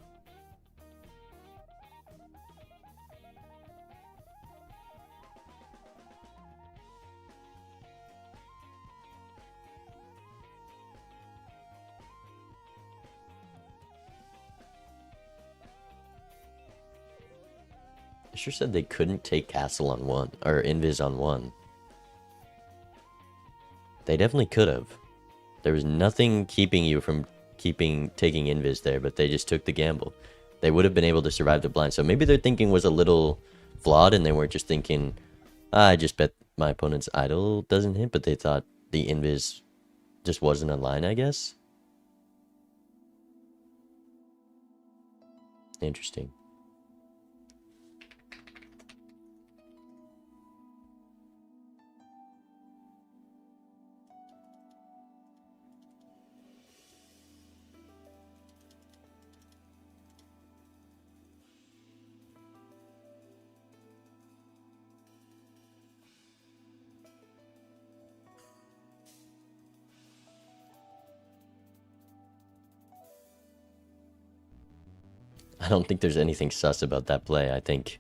Sure said they couldn't take castle on 1 or invis on 1. They definitely could have. There was nothing keeping you from taking invis there, but they just took the gamble. They would have been able to survive the blind. So maybe their thinking was a little flawed and they weren't just thinking, I just bet my opponent's idol doesn't hit, but they thought the invis just wasn't online, I guess. Interesting. I don't think there's anything sus about that play. I think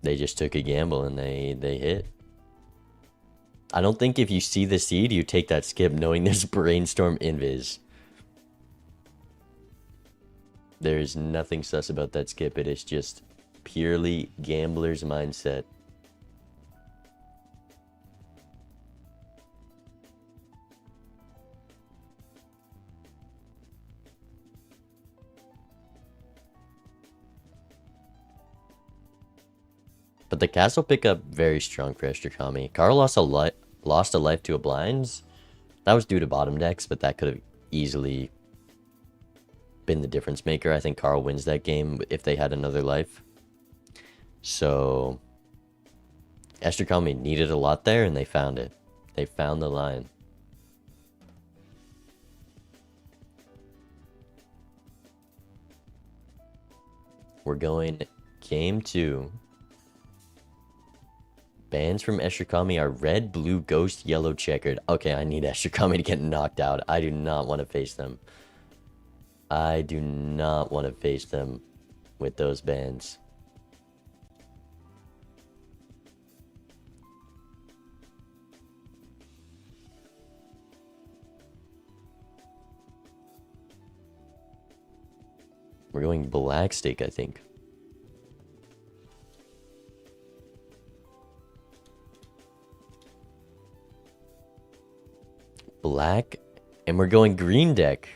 they just took a gamble and they hit. I don't think if you see the seed, you take that skip knowing there's Brainstorm Invis. There's nothing sus about that skip. It is just purely gambler's mindset. But the castle pickup, very strong for Estrakami. Kaarrl lost a life to a blinds. That was due to bottom decks, but that could have easily been the difference maker. I think Kaarrl wins that game if they had another life. So Estrakami needed a lot there, and they found it. They found the line. We're going game 2. Bans from Estrakami are red, blue, ghost, yellow, checkered. Okay, I need Estrakami to get knocked out. I do not want to face them. I do not want to face them with those bans. We're going black stake, I think. Black, and we're going green deck.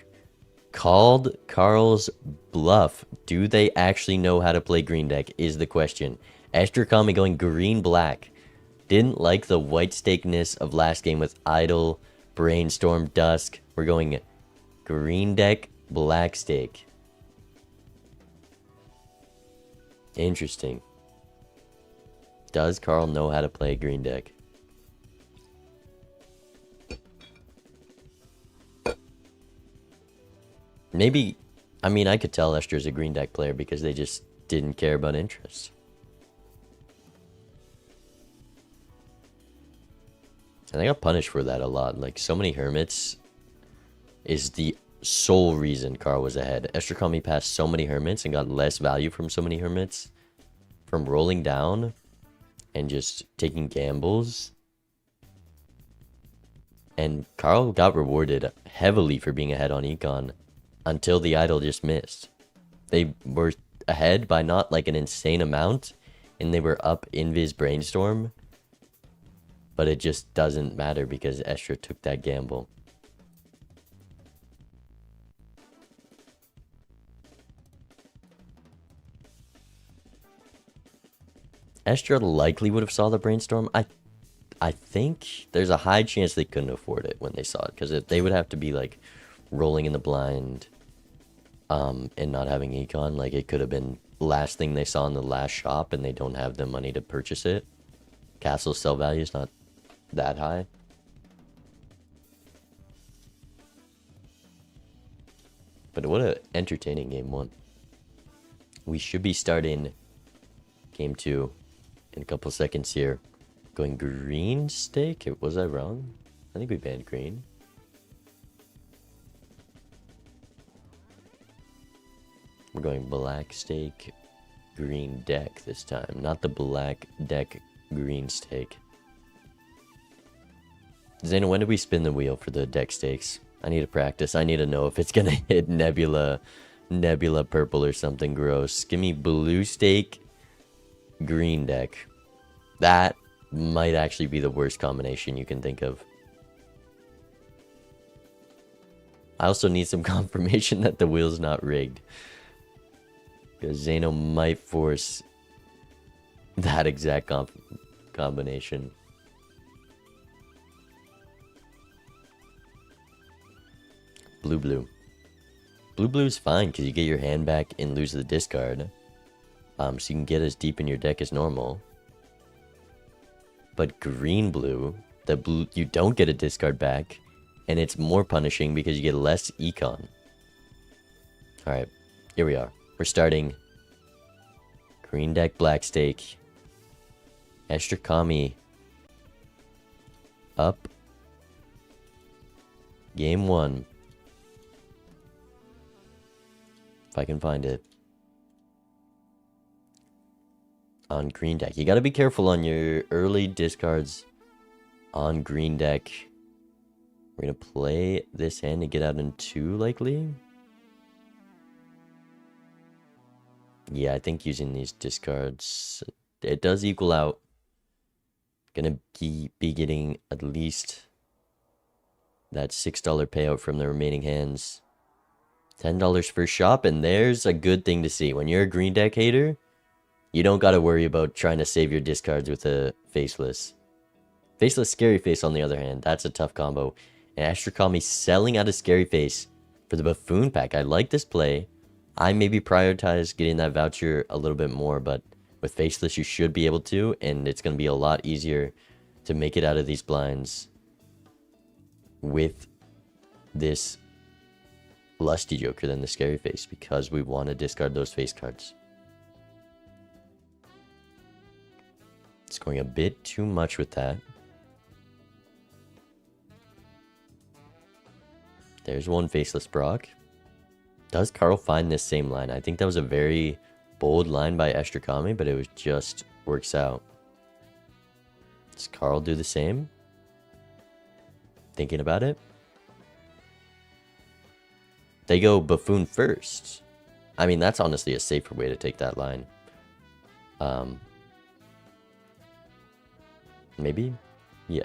Called Kaarrl's bluff. Do they actually know how to play green deck is the question. Estrakami going green black. Didn't like the white stakeness of last game with Idol, Brainstorm, Dusk. We're going green deck, black stake. Interesting. Does Kaarrl know how to play green deck? Maybe, I mean, I could tell Estra's a green deck player because they just didn't care about interest. And I got punished for that a lot. Like, so many hermits is the sole reason Kaarrll was ahead. Estrakami passed so many hermits and got less value from so many hermits. From rolling down and just taking gambles. And Kaarrll got rewarded heavily for being ahead on econ until the idol just missed. They were ahead by not like an insane amount, and they were up Invis Brainstorm, but it just doesn't matter because Estra took that gamble. Estra likely would have saw the Brainstorm. I think there's a high chance they couldn't afford it when they saw it, because they would have to be like rolling in the blind and not having econ. Like, it could have been last thing they saw in the last shop and they don't have the money to purchase it. Castle sell value is not that high. But what an entertaining game one. We should be starting game 2 in a couple seconds here. Going green stake? Was I wrong? I think we banned green. We're going black stake, green deck this time. Not the black deck, green stake. Zeno, when did we spin the wheel for the deck stakes? I need to practice. I need to know if it's going to hit Nebula purple or something gross. Give me blue stake, green deck. That might actually be the worst combination you can think of. I also need some confirmation that the wheel's not rigged, because Zeno might force that exact combination. Blue. Blue is fine because you get your hand back and lose the discard. So you can get as deep in your deck as normal. But green-blue, you don't get a discard back, and it's more punishing because you get less econ. Alright, here we are. We're starting green deck, black stake. Estrakami up. Game 1. If I can find it. On green deck. You got to be careful on your early discards on green deck. We're going to play this hand to get out in 2, likely. Yeah, I think using these discards, it does equal out. Gonna be getting at least that $6 payout from the remaining hands. $10 for shop, and there's a good thing to see. When you're a green deck hater, you don't gotta worry about trying to save your discards with a faceless. Faceless Scary Face, on the other hand, that's a tough combo. And Estrakami selling out a Scary Face for the Buffoon pack. I like this play. I maybe prioritize getting that voucher a little bit more, but with Faceless you should be able to, and it's going to be a lot easier to make it out of these blinds with this Lusty Joker than the Scary Face, because we want to discard those face cards. It's going a bit too much with that. There's one Faceless Brock. Does Kaarrll find this same line? I think that was a very bold line by Estrakami, but it was just works out. Does Kaarrll do the same? Thinking about it. They go Buffoon first. I mean, that's honestly a safer way to take that line. Maybe? Yeah.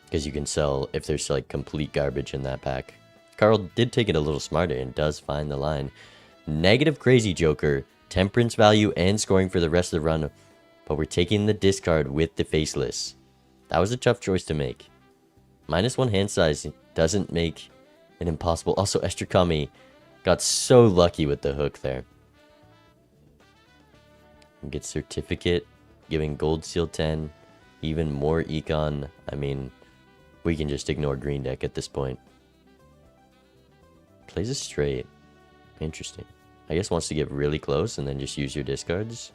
Because you can sell if there's like complete garbage in that pack. Kaarrll did take it a little smarter and does find the line. Negative Crazy Joker, Temperance value and scoring for the rest of the run. But we're taking the discard with the Faceless. That was a tough choice to make. -1 hand size doesn't make it impossible. Also, Estrakami got so lucky with the hook there. Get Certificate, giving Gold Seal 10, even more econ. I mean, we can just ignore green deck at this point. Plays a straight. Interesting. I guess wants to get really close and then just use your discards.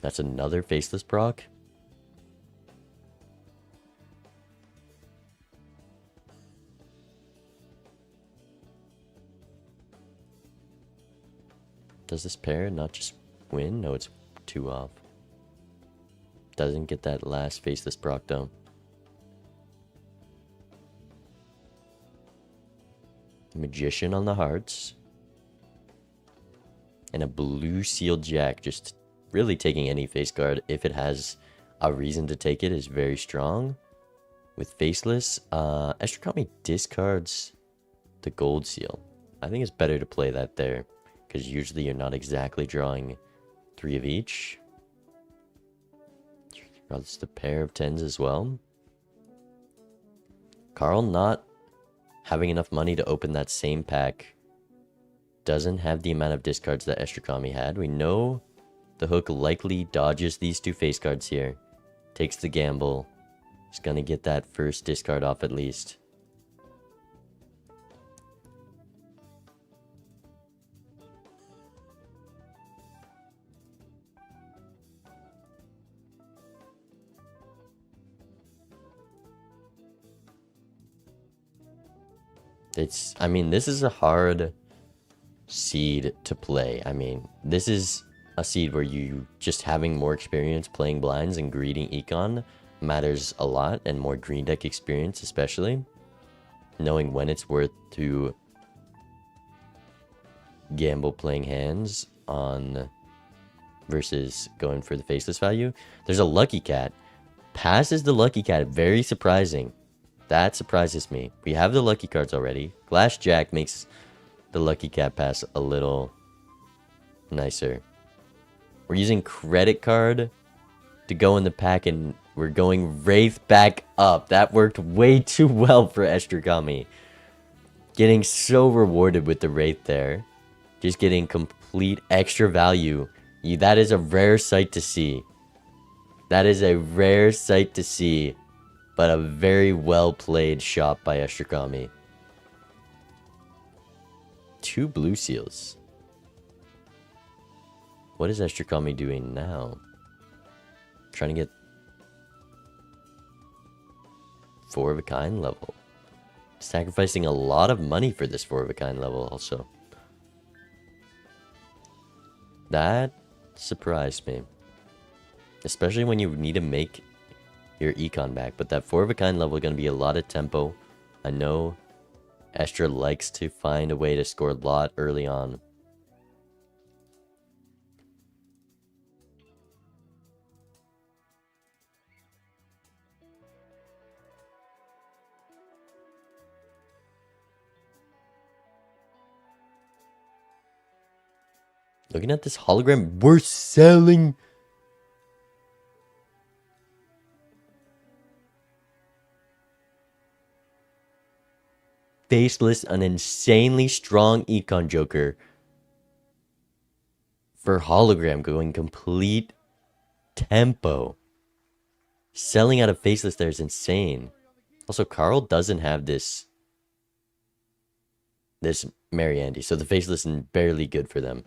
That's another faceless proc. Does this pair not just win? No, it's 2 off. Doesn't get that last faceless proc though. Magician on the hearts. And a blue sealed jack, just really taking any face card if it has a reason to take it is very strong. With faceless, Estrakami discards the gold seal. I think it's better to play that there, because usually you're not exactly drawing 3 of each. That's the pair of 10s as well. Kaarrll not having enough money to open that same pack. Doesn't have the amount of discards that Estrakami had. We know the hook likely dodges these 2 face cards here. Takes the gamble. He's gonna get that first discard off at least. I mean, this is a hard seed to play. I mean, this is a seed where you just having more experience playing blinds and greeting econ matters a lot, and more green deck experience especially. Knowing when it's worth to gamble playing hands on versus going for the faceless value. There's a lucky cat. Passes the lucky cat. Very surprising. That surprises me. We have the lucky cards already. Glass Jack makes the lucky cat pass a little nicer. We're using credit card to go in the pack, and we're going Wraith back up. That worked way too well for Estrakami. Getting so rewarded with the Wraith there. Just getting complete extra value. That is a rare sight to see. That is a rare sight to see. But a very well played shot by Estrakami. 2 blue seals. What is Estrakami doing now? Trying to get 4 of a kind level. Sacrificing a lot of money for this 4 of a kind level also. That surprised me. Especially when you need to make your econ back. But that 4 of a kind level is going to be a lot of tempo. I know Estra likes to find a way to score a lot early on. Looking at this hologram, we're selling. Faceless, an insanely strong econ joker for hologram, going complete tempo. Selling out of faceless there is insane. Also, Kaarrll doesn't have this Mary Andy, so the faceless is barely good for them.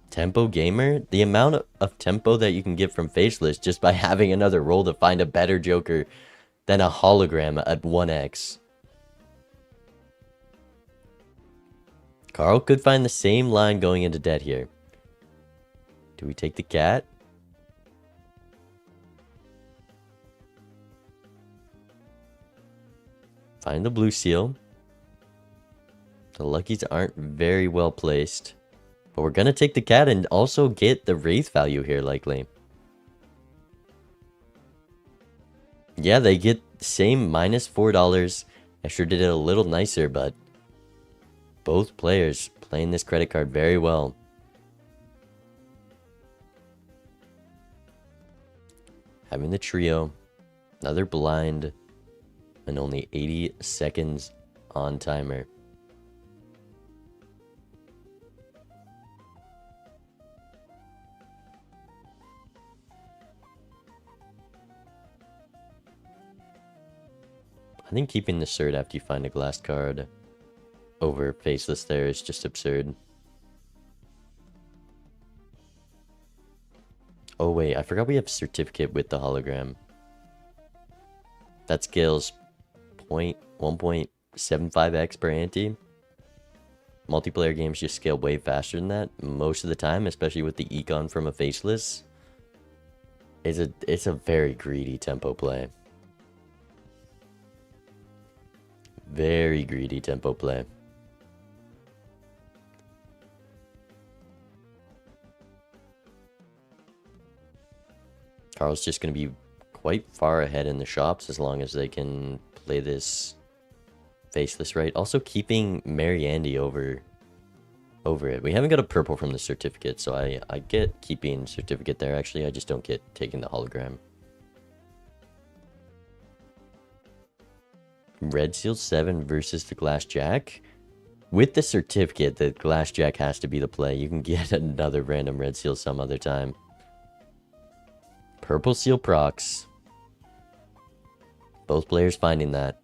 Tempo gamer, the amount of tempo that you can get from faceless just by having another roll to find a better joker than a hologram at 1x. Kaarrll could find the same line going into debt here. Do we take the cat? Find the blue seal. The luckies aren't very well placed. But we're going to take the cat and also get the Wraith value here, likely. Yeah, they get the same minus $4. I sure did it a little nicer, but both players playing this credit card very well. Having the trio, another blind, and only 80 seconds on timer. I think keeping the cert after you find a glass card over faceless there is just absurd. wait, I forgot we have certificate with the hologram. That scales 1.75x per ante. Multiplayer games just scale way faster than that most of the time, especially with the econ from a faceless. It's a very greedy tempo play. Very greedy tempo play. Kaarrll's just going to be quite far ahead in the shops as long as they can play this faceless right. Also keeping Mary Andy over it. We haven't got a purple from the certificate, so I get keeping certificate there. Actually, I just don't get taking the hologram. Red Seal 7 versus the Glass Jack. With the certificate, the Glass Jack has to be the play. You can get another random Red Seal some other time. Purple Seal procs. Both players finding that.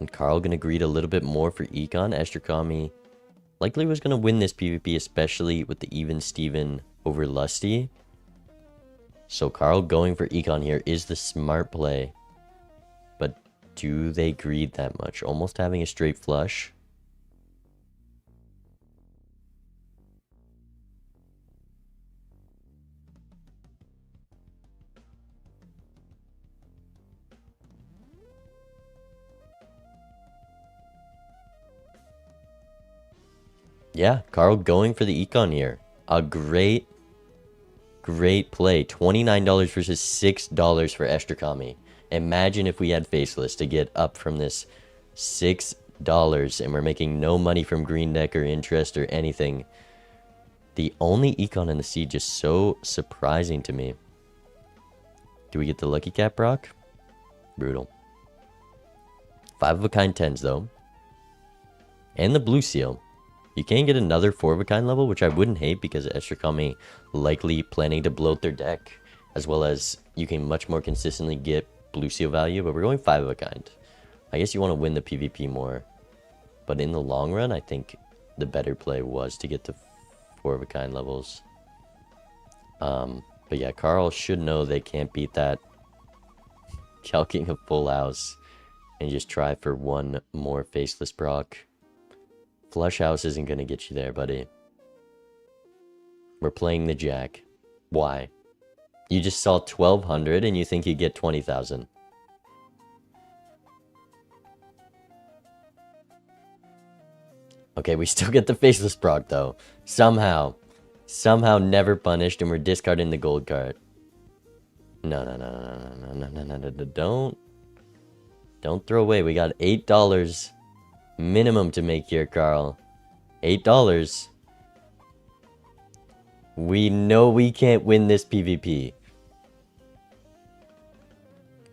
And Kaarrll gonna greed a little bit more for econ. Estrakami likely was gonna win this PvP, especially with the even Steven over Lusty. So Kaarrll going for econ here is the smart play. But do they greed that much? Almost having a straight flush. Yeah, Kaarrll going for the econ here. A great play. $29 versus $6 for Estrakami. Imagine if we had faceless to get up from this $6 and we're making no money from green deck or interest or anything. The only econ in the seed just so surprising to me. Do we get the Lucky Cat proc? Brutal. 5 of a kind 10s though. And the Blue Seal. You can get another 4 of a kind level, which I wouldn't hate because Estrakami likely planning to bloat their deck, as well as you can much more consistently get Blue Seal value, but we're going 5 of a kind. I guess you want to win the PvP more, but in the long run, I think the better play was to get to 4 of a kind levels. But yeah, Kaarrll should know they can't beat that. Calking a full house and just try for one more faceless proc. Flush house isn't going to get you there, buddy. We're playing the jack. Why? You just saw 1,200 and you think you get 20,000. Okay, we still get the faceless proc though. Somehow never punished, and we're discarding the gold card. No, don't throw away. We got $8 minimum to make here, Kaarrll. $8. We know we can't win this PvP.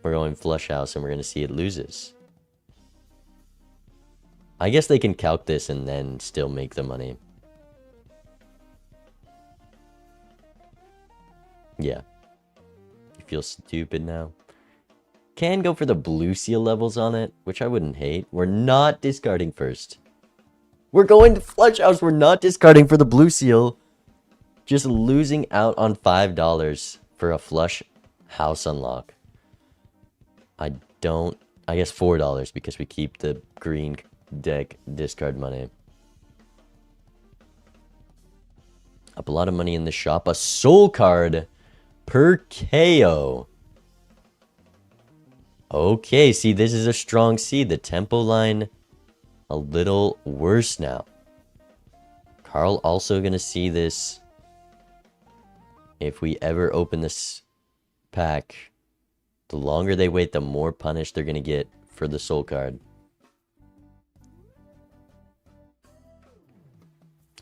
We're going flush house and we're going to see it loses. I guess they can calc this and then still make the money. Yeah. You feel stupid now. Can go for the Blue Seal levels on it, which I wouldn't hate. We're not discarding first. We're going to flush house. We're not discarding for the Blue Seal. Just losing out on $5 for a flush house unlock. I guess $4 because we keep the green deck discard money. Up a lot of money in the shop. A soul card per KO. Okay, see, this is a strong seed. The tempo line a little worse now. Kaarrll also going to see this. If we ever open this pack, the longer they wait, the more punished they're going to get for the soul card.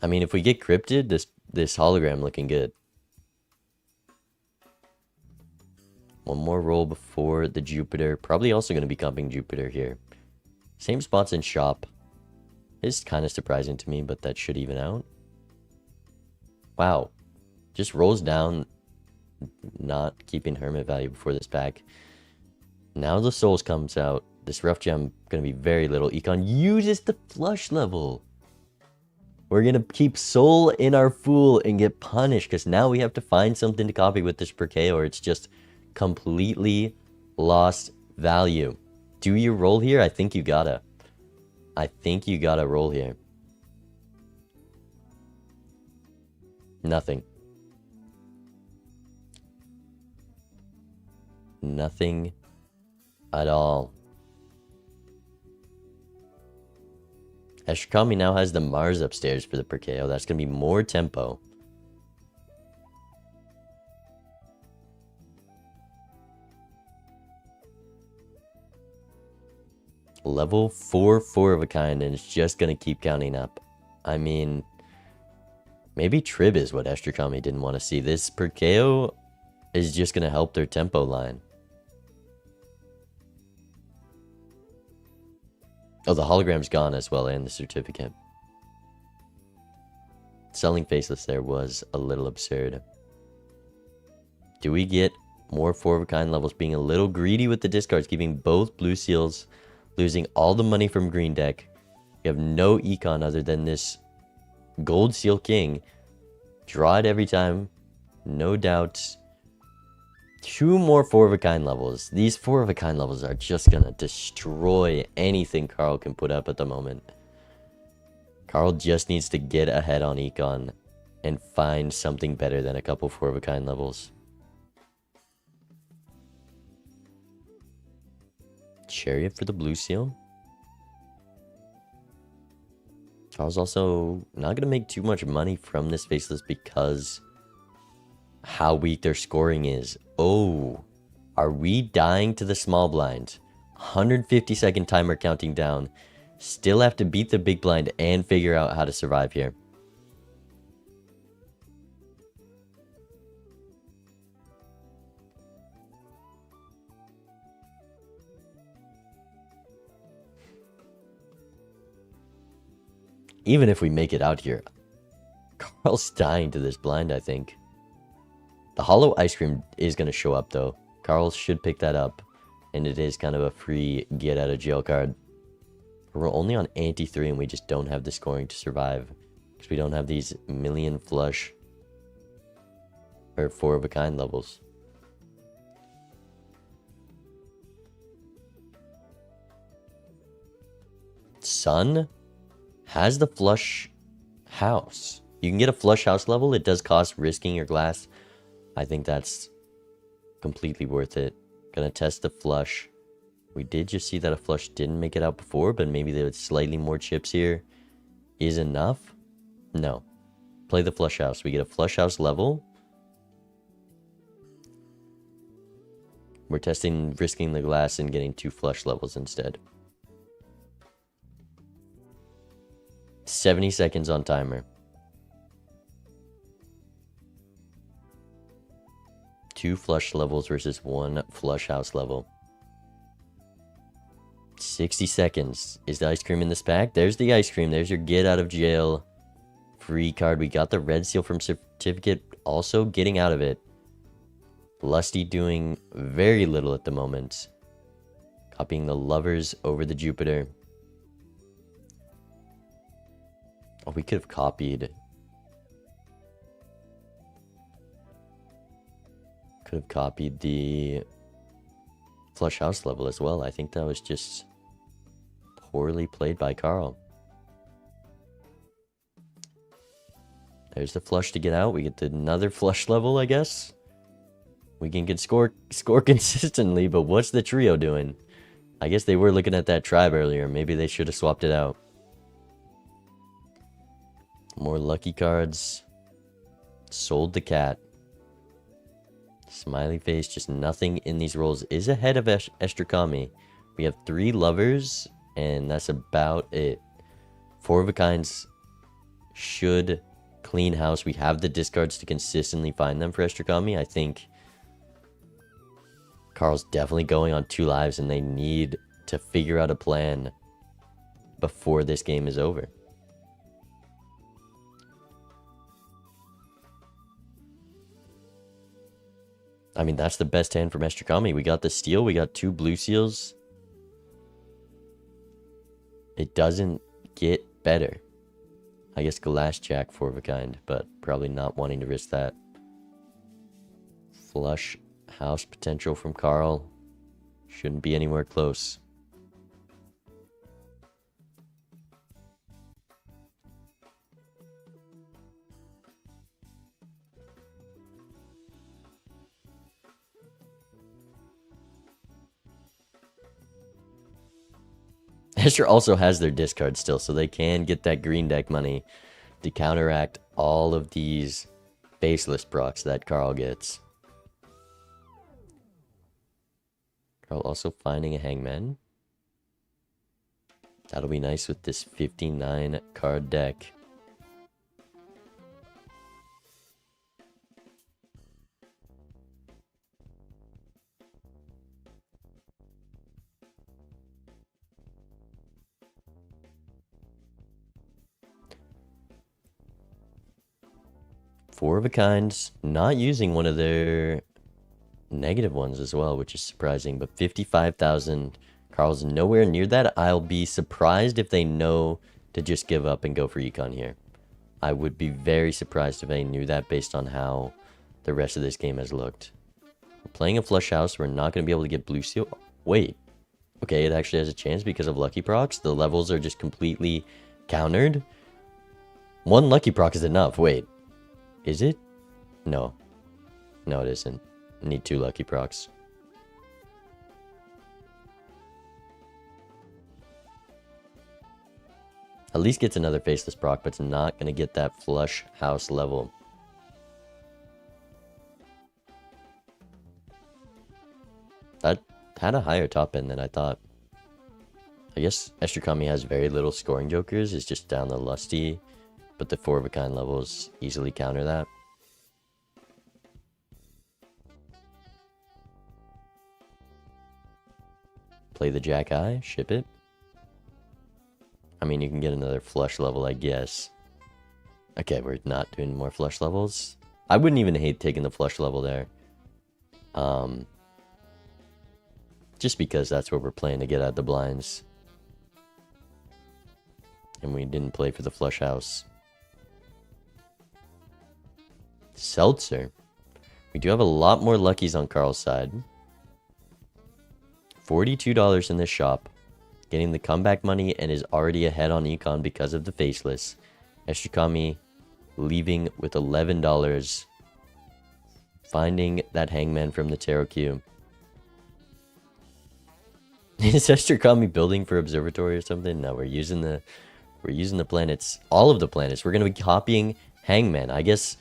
I mean, if we get cryptid, this hologram looking good. One more roll before the Jupiter. Probably also going to be comping Jupiter here. Same spots in shop. It's kind of surprising to me, but that should even out. Wow. Just rolls down. Not keeping Hermit value before this pack. Now the Souls comes out. This rough gem going to be very little. Econ uses the flush level. We're gonna keep soul in our fool and get punished because now we have to find something to copy with this Perkeo or it's just completely lost value. Do you roll here? I think you gotta. I think you gotta roll here. Nothing. Nothing at all. Estrakami now has the Mars upstairs for the Perkeo. That's going to be more tempo. Level 4 of a kind, and it's just going to keep counting up. I mean, maybe Trib is what Estrakami didn't want to see. This Perkeo is just going to help their tempo line. Oh, the hologram's gone as well, and the certificate. Selling Faceless there was a little absurd. Do we get more 4 of a kind levels? Being a little greedy with the discards, giving both blue seals, losing all the money from green deck. You have no econ other than this gold seal king. Draw it every time. No doubt. 2 more 4 of a kind levels. These 4 of a kind levels are just gonna destroy anything Kaarrll can put up at the moment. Kaarrll just needs to get ahead on econ and find something better than a couple 4 of a kind levels. Chariot for the blue seal. Kaarrll's also not gonna make too much money from this faceless because how weak their scoring is. Oh, are we dying to the small blind? 150-second timer counting down. Still have to beat the big blind and figure out how to survive here. Even if we make it out here, Kaarrll's dying to this blind, I think. The hollow ice cream is going to show up, though. Kaarrll should pick that up. And it is kind of a free get-out-of-jail card. We're only on ante 3, and we just don't have the scoring to survive. Because we don't have these million flush or 4 of a kind levels. Sun has the flush house. You can get a flush house level. It does cost risking your glass. I think that's completely worth it. Gonna test the flush. We did just see that a flush didn't make it out before, but maybe there was slightly more chips here is enough. No. Play the flush house. We get a flush house level. We're testing risking the glass and getting 2 flush levels instead. 70 seconds on timer. 2 flush levels versus 1 flush house level. 60 seconds. Is the ice cream in this pack? There's the ice cream. There's your get out of jail free card. We got the red seal from certificate. Also getting out of it. Lusty doing very little at the moment. Copying the lovers over the Jupiter. Oh, we could have copied. Could have copied the flush house level as well. I think that was just poorly played by Kaarrll. There's the flush to get out. We get another flush level, I guess. We can get score consistently, but what's the trio doing? I guess they were looking at that tribe earlier. Maybe they should have swapped it out. More lucky cards. Sold the cat. Smiley face, just nothing in these rolls is ahead of Estrakami. We have 3 lovers, and that's about it. 4 of a kinds should clean house. We have the discards to consistently find them for Estrakami. I think Kaarrll's definitely going on 2 lives, and they need to figure out a plan before this game is over. I mean, that's the best hand from Estrakami. We got the steal. We got 2 blue seals. It doesn't get better. I guess Glass Jack, 4 of a kind, but probably not wanting to risk that. Flush house potential from Kaarrl. Shouldn't be anywhere close. Escher also has their discard still, so they can get that green deck money to counteract all of these faceless procs that Kaarrl gets. Kaarrl also finding a Hangman. That'll be nice with this 59 card deck. Four of a kinds, not using one of their negative ones as well, which is surprising, but 55,000. Kaarrl's nowhere near that. I'll be surprised if they know to just give up and go for econ here. I would be very surprised if they knew that based on how the rest of this game has looked. We're playing a flush house. We're not going to be able to get blue seal. Wait. Okay, it actually has a chance because of lucky procs. The levels are just completely countered. One lucky proc is enough. Wait. Is it? No. No, it isn't. I need 2 lucky procs. At least gets another faceless proc, but it's not going to get that flush house level. That had a higher top end than I thought. I guess Estrakami has very little scoring jokers. It's just down the lusty, but the 4 of a kind levels easily counter that. Play the Jack Eye, ship it. I mean, you can get another flush level, I guess. Okay, we're not doing more flush levels. I wouldn't even hate taking the flush level there. Just because that's what we're playing to get out the blinds. And we didn't play for the flush house. Seltzer. We do have a lot more luckies on Kaarrl's side. $42 in this shop. Getting the comeback money and is already ahead on econ because of the faceless. Estrakami leaving with $11. Finding that Hangman from the Tarot Cube. Is Estrakami building for observatory or something? No, we're using the planets, all of the planets. We're gonna be copying Hangman. I guess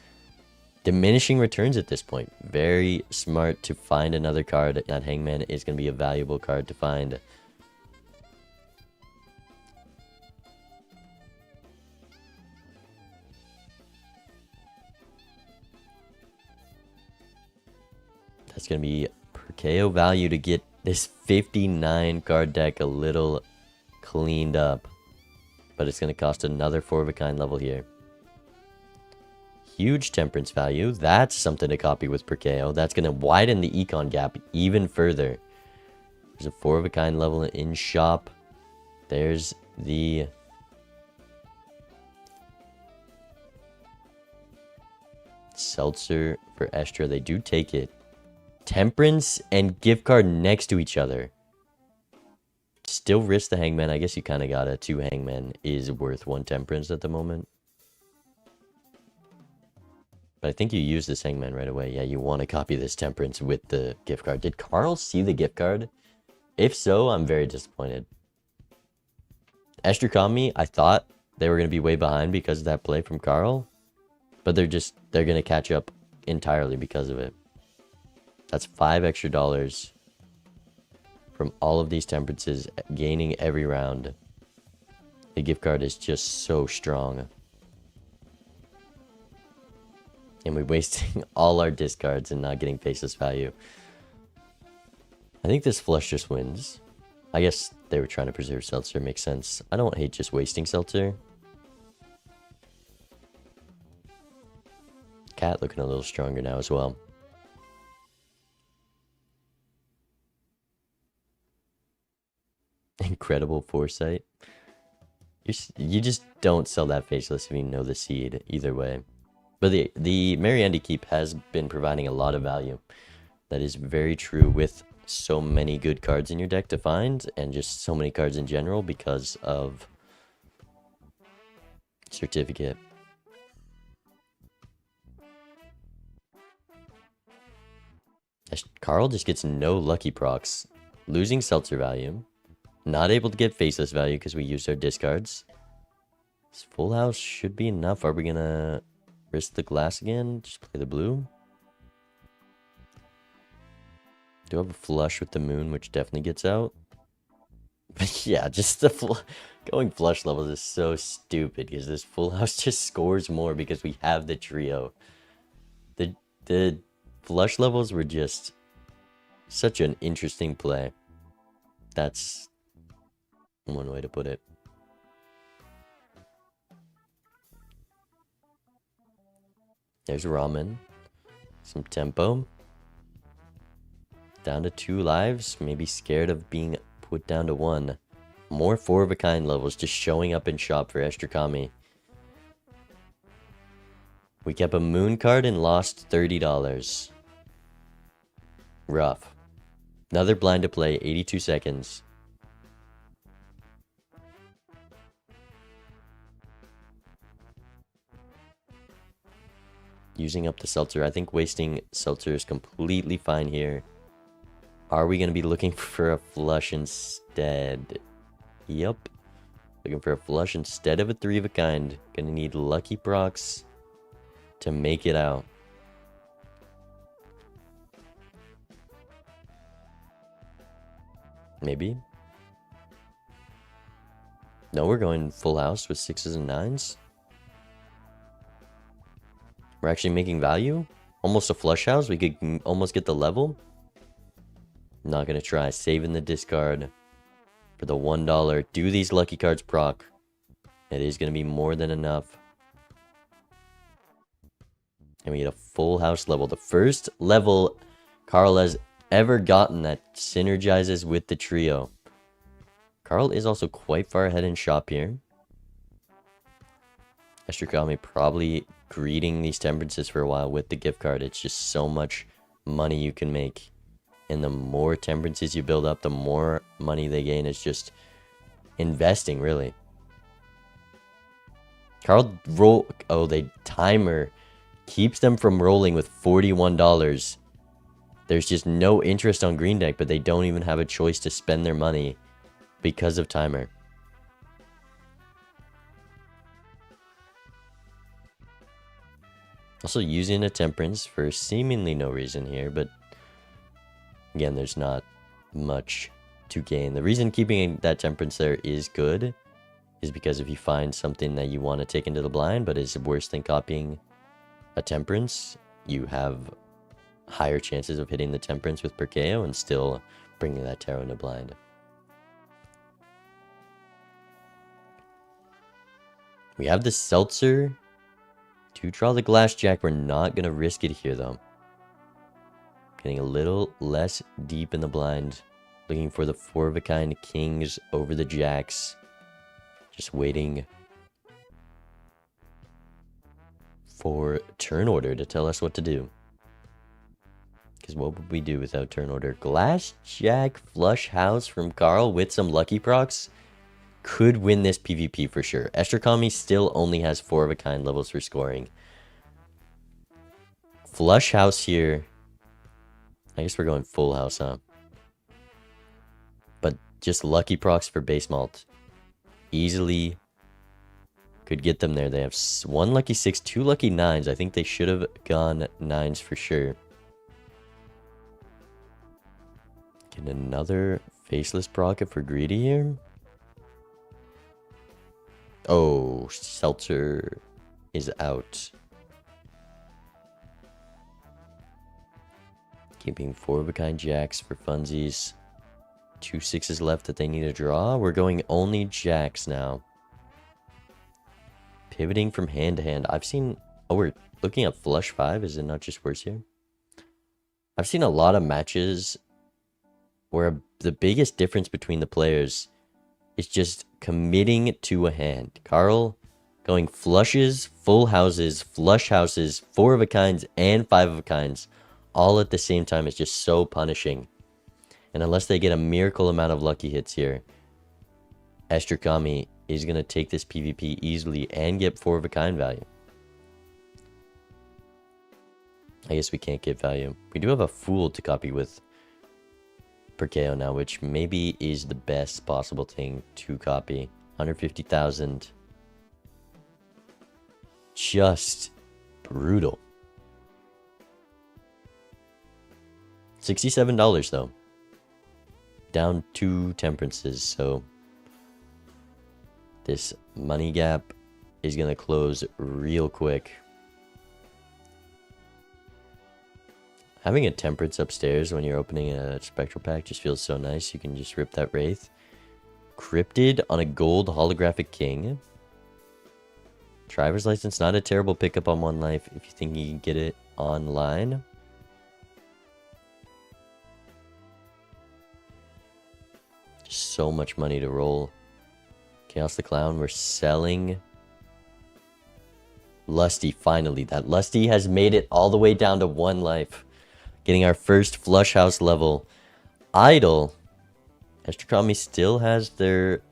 diminishing returns at this point. Very smart to find another card. That Hangman is gonna be a valuable card to find. That's gonna be per KO value to get this 59 card deck a little cleaned up. But it's going to cost another 4 of a kind level here. Huge temperance value. That's something to copy with per KO. That's going to widen the econ gap even further. There's a 4 of a kind level in shop. There's the Seltzer for Estra. They do take it. Temperance and gift card next to each other. Still risk the Hangman. I guess you kind of got a 2 Hangman is worth 1 Temperance at the moment. But I think you use this Hangman right away. Yeah, you want to copy this Temperance with the gift card. Did Kaarrl see the gift card? If so, I'm very disappointed. Estrakami, I thought they were going to be way behind because of that play from Kaarrl. But they're going to catch up entirely because of it. That's $5 extra from all of these temperances, gaining every round. The gift card is just so strong. And we're wasting all our discards and not getting faceless value. I think this flush just wins. I guess they were trying to preserve Seltzer, makes sense. I don't hate just wasting Seltzer. Cat looking a little stronger now as well. Incredible foresight. You just don't sell that faceless if you know the seed either way. But the Mariandy Keep has been providing a lot of value. That is very true with so many good cards in your deck to find, and just so many cards in general because of certificate. Kaarrll just gets no lucky procs, losing seltzer value, not able to get faceless value because we used our discards. This full house should be enough. Are we gonna risk the glass again? Just play the blue. Do have a flush with the moon, which definitely gets out. But yeah, just the going flush levels is so stupid because this full house just scores more because we have the trio. The flush levels were just such an interesting play. That's one way to put it. There's ramen. Some tempo. Down to 2 lives. Maybe scared of being put down to 1. More 4 of a kind levels just showing up in shop for Estrakami. We kept a moon card and lost $30. Rough. Another blind to play, 82 seconds. Using up the seltzer. I think wasting seltzer is completely fine here. Are we going to be looking for a flush instead? Yep. Looking for a flush instead of a 3 of a kind. Gonna need lucky procs to make it out. Maybe. No, we're going full house with 6s and 9s. We're actually making value. Almost a flush house. We could almost get the level. Not gonna try. Saving the discard for the $1. Do these lucky cards proc. It is gonna be more than enough. And we get a full house level. The first level Kaarrll has ever gotten that synergizes with the trio. Kaarrll is also quite far ahead in shop here. Estrakami probably greeting these temperances for a while with the gift card. It's just so much money you can make. And the more temperances you build up, the more money they gain. It's just investing, really. Kaarrll roll... Oh, they timer keeps them from rolling with $41. There's just no interest on green deck, but they don't even have a choice to spend their money because of timer. Also using a temperance for seemingly no reason here, but again, there's not much to gain. The reason keeping that temperance there is good is because if you find something that you want to take into the blind but is worse than copying a temperance, you have higher chances of hitting the temperance with Perkeo and still bringing that tarot into blind. We have the seltzer to draw the glass jack. We're not going to risk it here though. Getting a little less deep in the blind. Looking for the 4 of a kind kings over the jacks. Just waiting for turn order to tell us what to do. Because what would we do without turn order? Glass jack flush house from Kaarrll with some lucky procs could win this PvP for sure. Estrakami still only has 4 of a kind levels for scoring. Flush house here. I guess we're going full house, huh? But just lucky procs for base malt. Easily could get them there. They have 1 lucky 6, 2 lucky 9s. I think they should have gone 9s for sure. Get another faceless proc if we're greedy here. Oh, seltzer is out. Keeping 4 of a kind jacks for funsies. 2 6s left that they need to draw. We're going only jacks now. Pivoting from hand to hand. I've seen... Oh, we're looking at flush 5. Is it not just worse here? I've seen a lot of matches where the biggest difference between the players is just committing to a hand. Kaarrll going flushes, full houses, flush houses, 4 of a kinds, and 5 of a kinds, all at the same time is just so punishing. And unless they get a miracle amount of lucky hits here, Estrakami is going to take this PvP easily and get 4 of a kind value. I guess we can't get value. We do have a Fool to copy with Perkeo now, which maybe is the best possible thing to copy. 150,000. Just brutal. $67 though. Down 2 temperances, so this money gap is going to close real quick. Having a temperance upstairs when you're opening a spectral pack just feels so nice. You can just rip that Wraith. Cryptid on a gold holographic king. Driver's license, not a terrible pickup on 1 life if you think you can get it online. Just so much money to roll. Chaos the Clown, we're selling. Lusty, finally. That Lusty has made it all the way down to 1 life. Getting our first flush house level. Idol. Estrakami still has their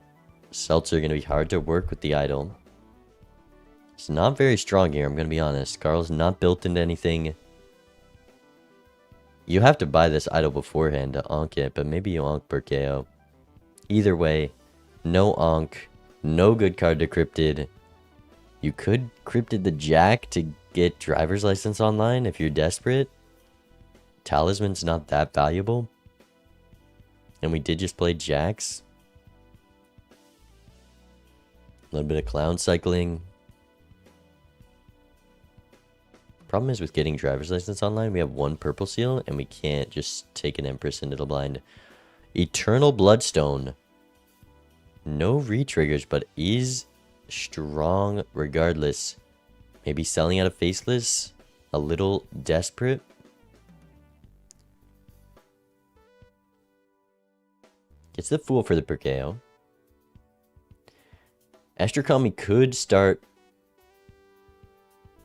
Seltzer. Going to be hard to work with the Idol. It's not very strong here, I'm going to be honest. Kaarrll's not built into anything. You have to buy this Idol beforehand to onk it, but maybe you onk Perkeo. Either way, no onk. No good card to Cryptid. You could Cryptid the Jack to get driver's license online if you're desperate. Talisman's not that valuable. And we did just play Jacks. A little bit of clown cycling. Problem is with getting driver's license online, we have 1 purple seal and we can't just take an Empress into the blind. Eternal Bloodstone. No re-triggers, but is strong regardless. Maybe selling out of Faceless. A little desperate. Gets the Fool for the Perkeo. Estrakami could start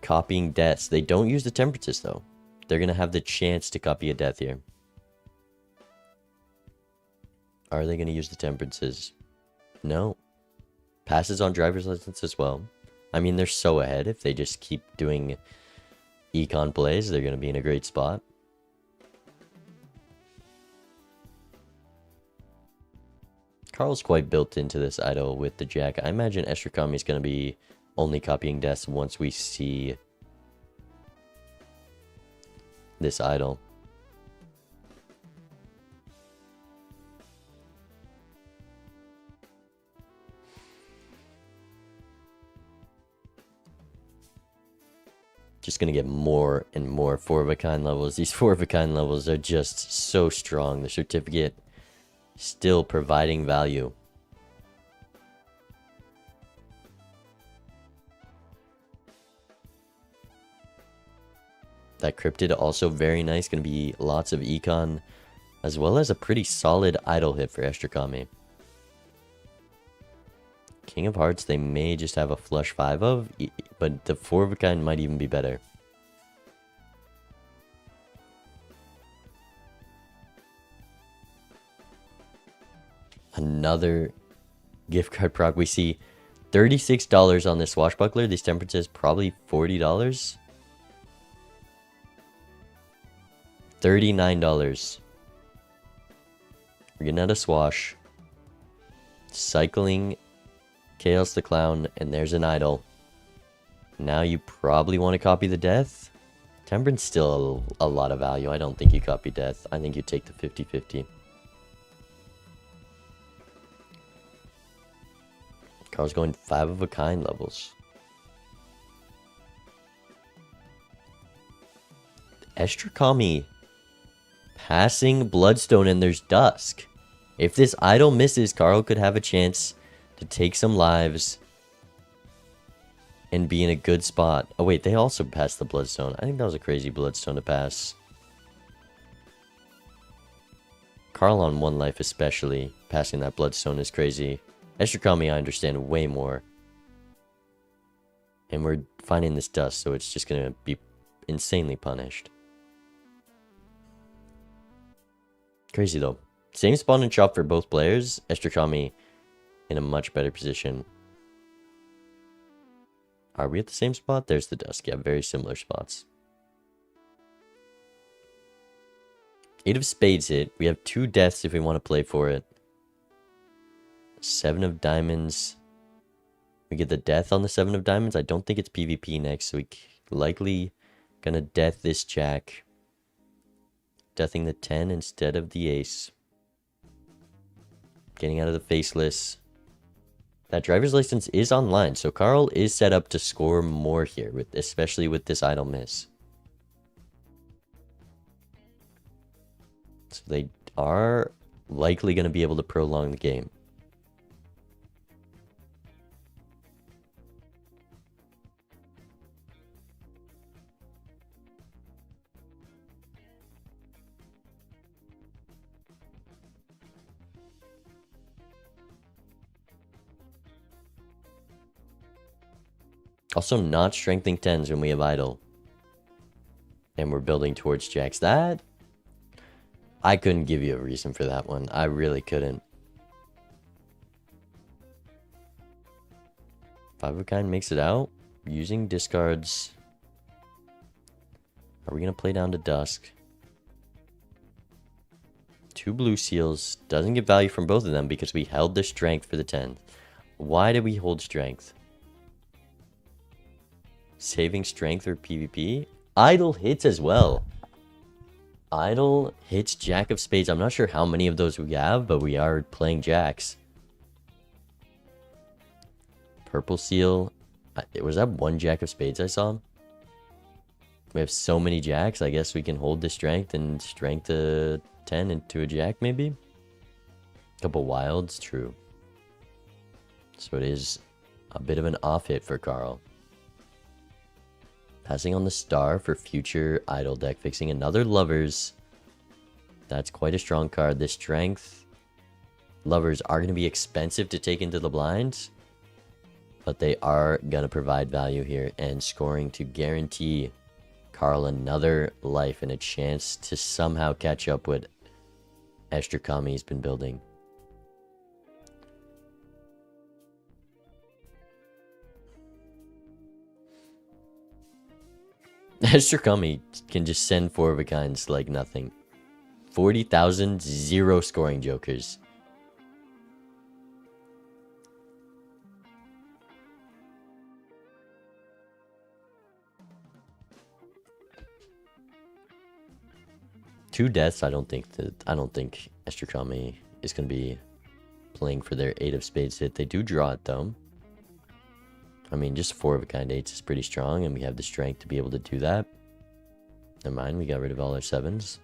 copying deaths. They don't use the temperances though. They're going to have the chance to copy a death here. Are they going to use the temperances? No. Passes on driver's license as well. I mean, they're so ahead. If they just keep doing econ plays, they're going to be in a great spot. Kaarrll's quite built into this idol with the Jack. I imagine Estrakami is going to be only copying deaths once we see this idol. Just going to get more and more 4-of-a-kind levels. These 4-of-a-kind levels are just so strong. The certificate still providing value. That Cryptid also very nice. Going to be lots of econ, as well as a pretty solid idol hit for Estrakami. King of Hearts, they may just have a flush 5 of, but the 4-of-a-kind might even be better. Another gift card proc. We see $36 on this swashbuckler. These temperances probably $40. $39. We're getting out of swash. Cycling Chaos the Clown, and there's an idol. Now you probably want to copy the death. Temperance still a lot of value. I don't think you copy death. I think you take the 50-50. Kaarrll's going 5-of-a-kind levels. Estrakami passing Bloodstone, and there's Dusk. If this idol misses, Kaarrll could have a chance to take some lives and be in a good spot. Oh wait, they also passed the Bloodstone. I think that was a crazy Bloodstone to pass. Kaarrll on 1 life especially, passing that Bloodstone is crazy. Estrakami, I understand way more. And we're finding this dust, so it's just gonna be insanely punished. Crazy though. Same spawn and chop for both players. Estrakami in a much better position. Are we at the same spot? There's the dusk. Yeah, very similar spots. 8 of spades hit. We have 2 deaths if we want to play for it. 7 of diamonds. We get the death on the 7 of diamonds. I don't think it's PvP next, so we likely gonna death this jack. Deathing the 10 instead of the ace. Getting out of the faceless. That driver's license is online, so Kaarrll is set up to score more here, especially with this idle miss. So they are likely going to be able to prolong the game. Also not strengthening 10s when we have idle. And we're building towards jacks. That, I couldn't give you a reason for that one. I really couldn't. 5 of a kind makes it out. Using discards. Are we going to play down to dusk? 2 blue seals. Doesn't get value from both of them because we held the strength for the 10th. Why did we hold strength? Saving strength or PvP? Idle hits as well. Idle hits jack of spades. I'm not sure how many of those we have, but we are playing jacks. Purple seal. Was that 1 jack of spades I saw? We have so many jacks. I guess we can hold the strength and strength a 10 into a jack maybe. Couple wilds, true. So it is a bit of an off hit for Kaarrll. Passing on the star for future idle deck. Fixing another lovers. That's quite a strong card. This strength. Lovers are going to be expensive to take into the blinds. But they are going to provide value here. And scoring to guarantee Kaarrll another life and a chance to somehow catch up with Estrakami's been building. Estrakami can just send 4 of a kinds like nothing. 40,000, 0 scoring jokers. Two deaths. I don't think Estrakami is going to be playing for their 8 of spades hit. They do draw it though. I mean, just 4 of a kind 8s is pretty strong, and we have the strength to be able to do that. Never mind, we got rid of all our 7s.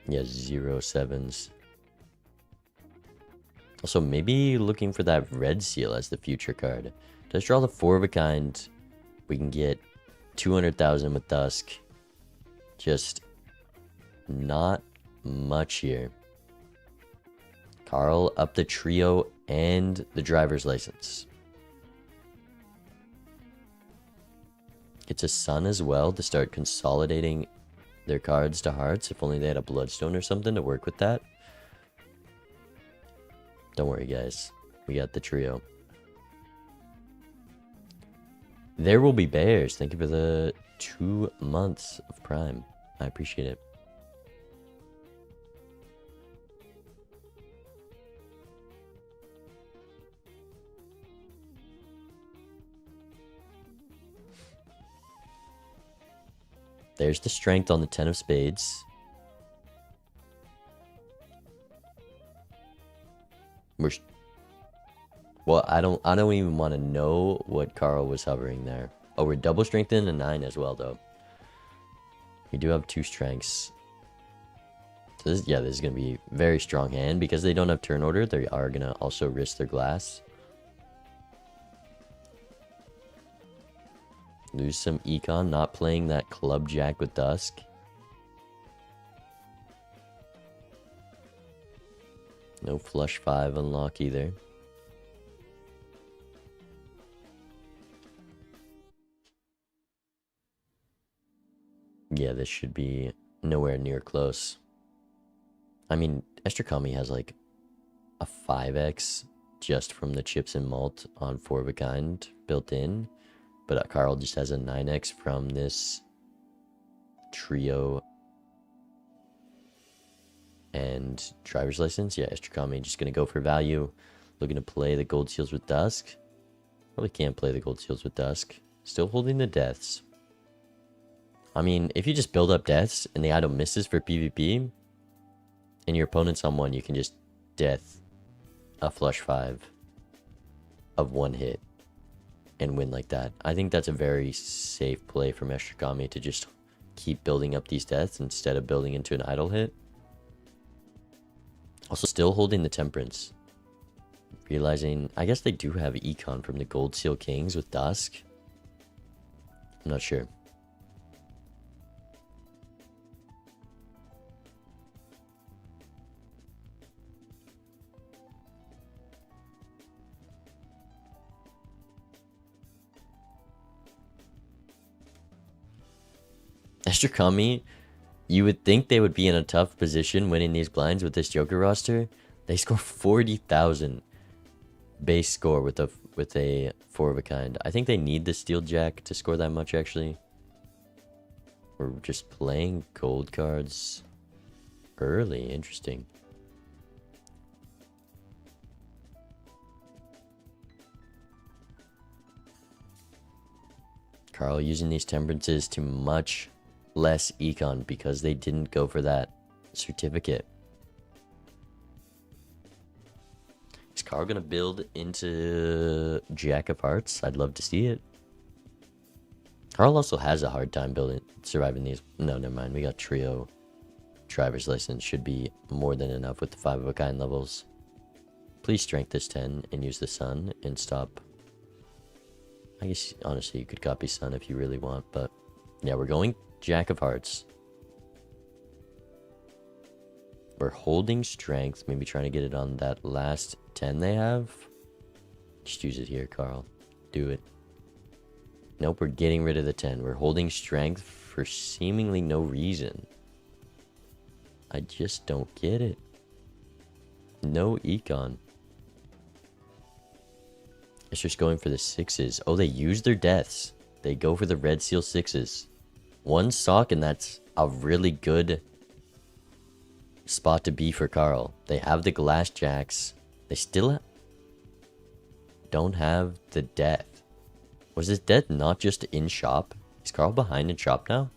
Yeah, 0 7s. Also, maybe looking for that red seal as the future card. Let's draw the 4 of a kind. We can get 200,000 with Dusk. Just not much here. Kaarrll up the trio and the driver's license. Gets a sun as well to start consolidating their cards to hearts. If only they had a bloodstone or something to work with that. Don't worry, guys. We got the trio. There will be bears. Thank you for the 2 months of Prime. I appreciate it. There's the strength on the 10 of spades. Well, I don't even want to know what Kaarrll was hovering there. Oh, we're double strengthened a 9 as well, though. We do have 2 strengths. So this is going to be a very strong hand. Because they don't have turn order, they are going to also risk their glass. Lose some econ, not playing that club jack with Dusk. No flush 5 unlock either. Yeah, this should be nowhere near close. I mean, Estrakami has like a 5x just from the chips and malt on 4 of a kind built in. But Kaarrll just has a 9x from this trio and driver's license. Yeah, Estrakami just going to go for value. Looking to play the gold seals with Dusk. Probably can't play the gold seals with Dusk. Still holding the deaths. I mean, if you just build up deaths and the item misses for PvP, and your opponent's on 1, you can just death a flush 5 of 1 hit and win like that. I think that's a very safe play from Estrakami to just keep building up these deaths instead of building into an idle hit. Also still holding the Temperance. Realizing, I guess they do have Econ from the Gold Seal Kings with Dusk. I'm not sure. Estrakami, you would think they would be in a tough position winning these blinds with this Joker roster. They score 40,000 base score with a 4 of a kind. I think they need the Steel Jack to score that much, actually. We're just playing gold cards early. Interesting. Kaarrll using these Temperances to much less econ because they didn't go for that certificate. Is Kaarrll gonna build into Jack of Hearts? I'd love to see it. Kaarrll also has a hard time surviving these. No, never mind. We got trio. Driver's license should be more than enough with the 5 of a kind levels. Please strength this 10 and use the sun and stop. I guess honestly you could copy sun if you really want, but yeah, we're going Jack of Hearts. We're holding strength, maybe trying to get it on that last 10 they have. Just use it here, Kaarrll. Do it. Nope, we're getting rid of the 10. We're holding strength for seemingly no reason. I just don't get it. No econ. It's just going for the 6s. Oh, they use their deaths. They go for the red seal 6s. 1 sock, and that's a really good spot to be for Kaarrll. They have the glass jacks. They still don't have the death. Was this death not just in shop? Is Kaarrll behind in shop now?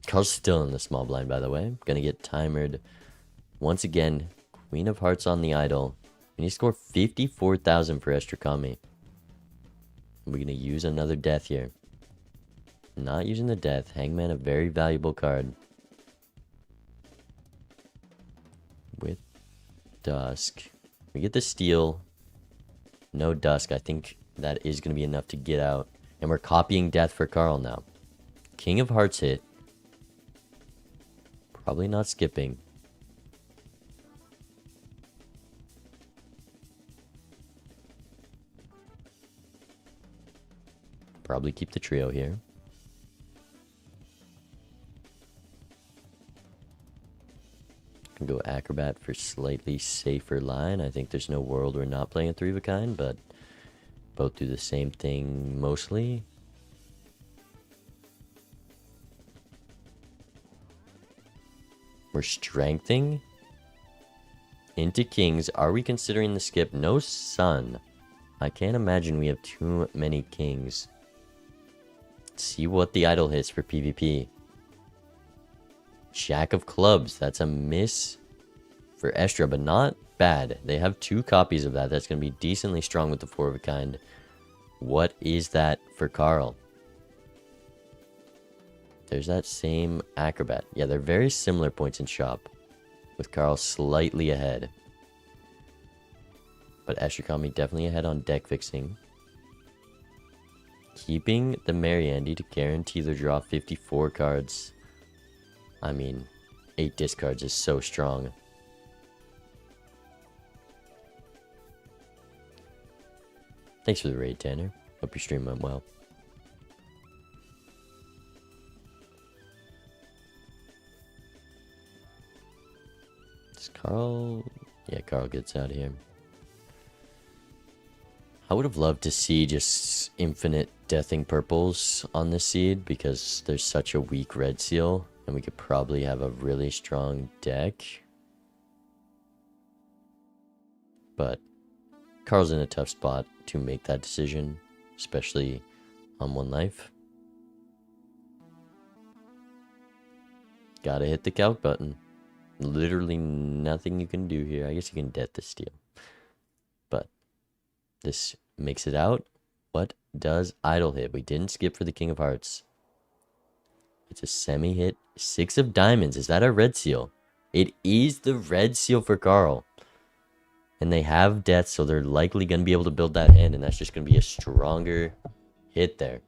Kaarrll's still in the small blind, by the way. Gonna get timered once again. Queen of Hearts on the idol. We need to score 54,000 for Estrakami. We're gonna use another death here. Not using the death. Hangman, a very valuable card. With Dusk. We get the steal. No Dusk. I think that is gonna be enough to get out. And we're copying death for Kaarrll now. King of Hearts hit. Probably not skipping. Probably keep the trio here. Can go Acrobat for slightly safer line. I think there's no world we're not playing a 3 of a kind, but both do the same thing mostly. We're strengthening into kings. Are we considering the skip? No sun. I can't imagine we have too many kings. Let's see what the idol hits for PvP. Jack of Clubs. That's a miss for Estra, but not bad. They have 2 copies of that. That's going to be decently strong with the 4 of a kind. What is that for Kaarrll? There's that same acrobat. Yeah, they're very similar points in shop, with Kaarrll slightly ahead. But Estrakami definitely ahead on deck fixing. Keeping the Merry Andy to guarantee the draw 54 cards. I mean, 8 discards is so strong. Thanks for the raid, Tanner. Hope your stream went well. Does Kaarrll... Yeah, Kaarrll gets out of here. I would have loved to see just infinite deathing purples on this seed because there's such a weak red seal and we could probably have a really strong deck. But Kaarrll's in a tough spot to make that decision, especially on 1 life. Gotta hit the calc button. Literally nothing you can do here. I guess you can death the steal. But this makes it out. What does idle hit? We didn't skip for the King of Hearts. It's a semi-hit. 6 of diamonds. Is that a red seal? It is the red seal for Kaarrll. And they have death, so they're likely going to be able to build that in. And that's just going to be a stronger hit there.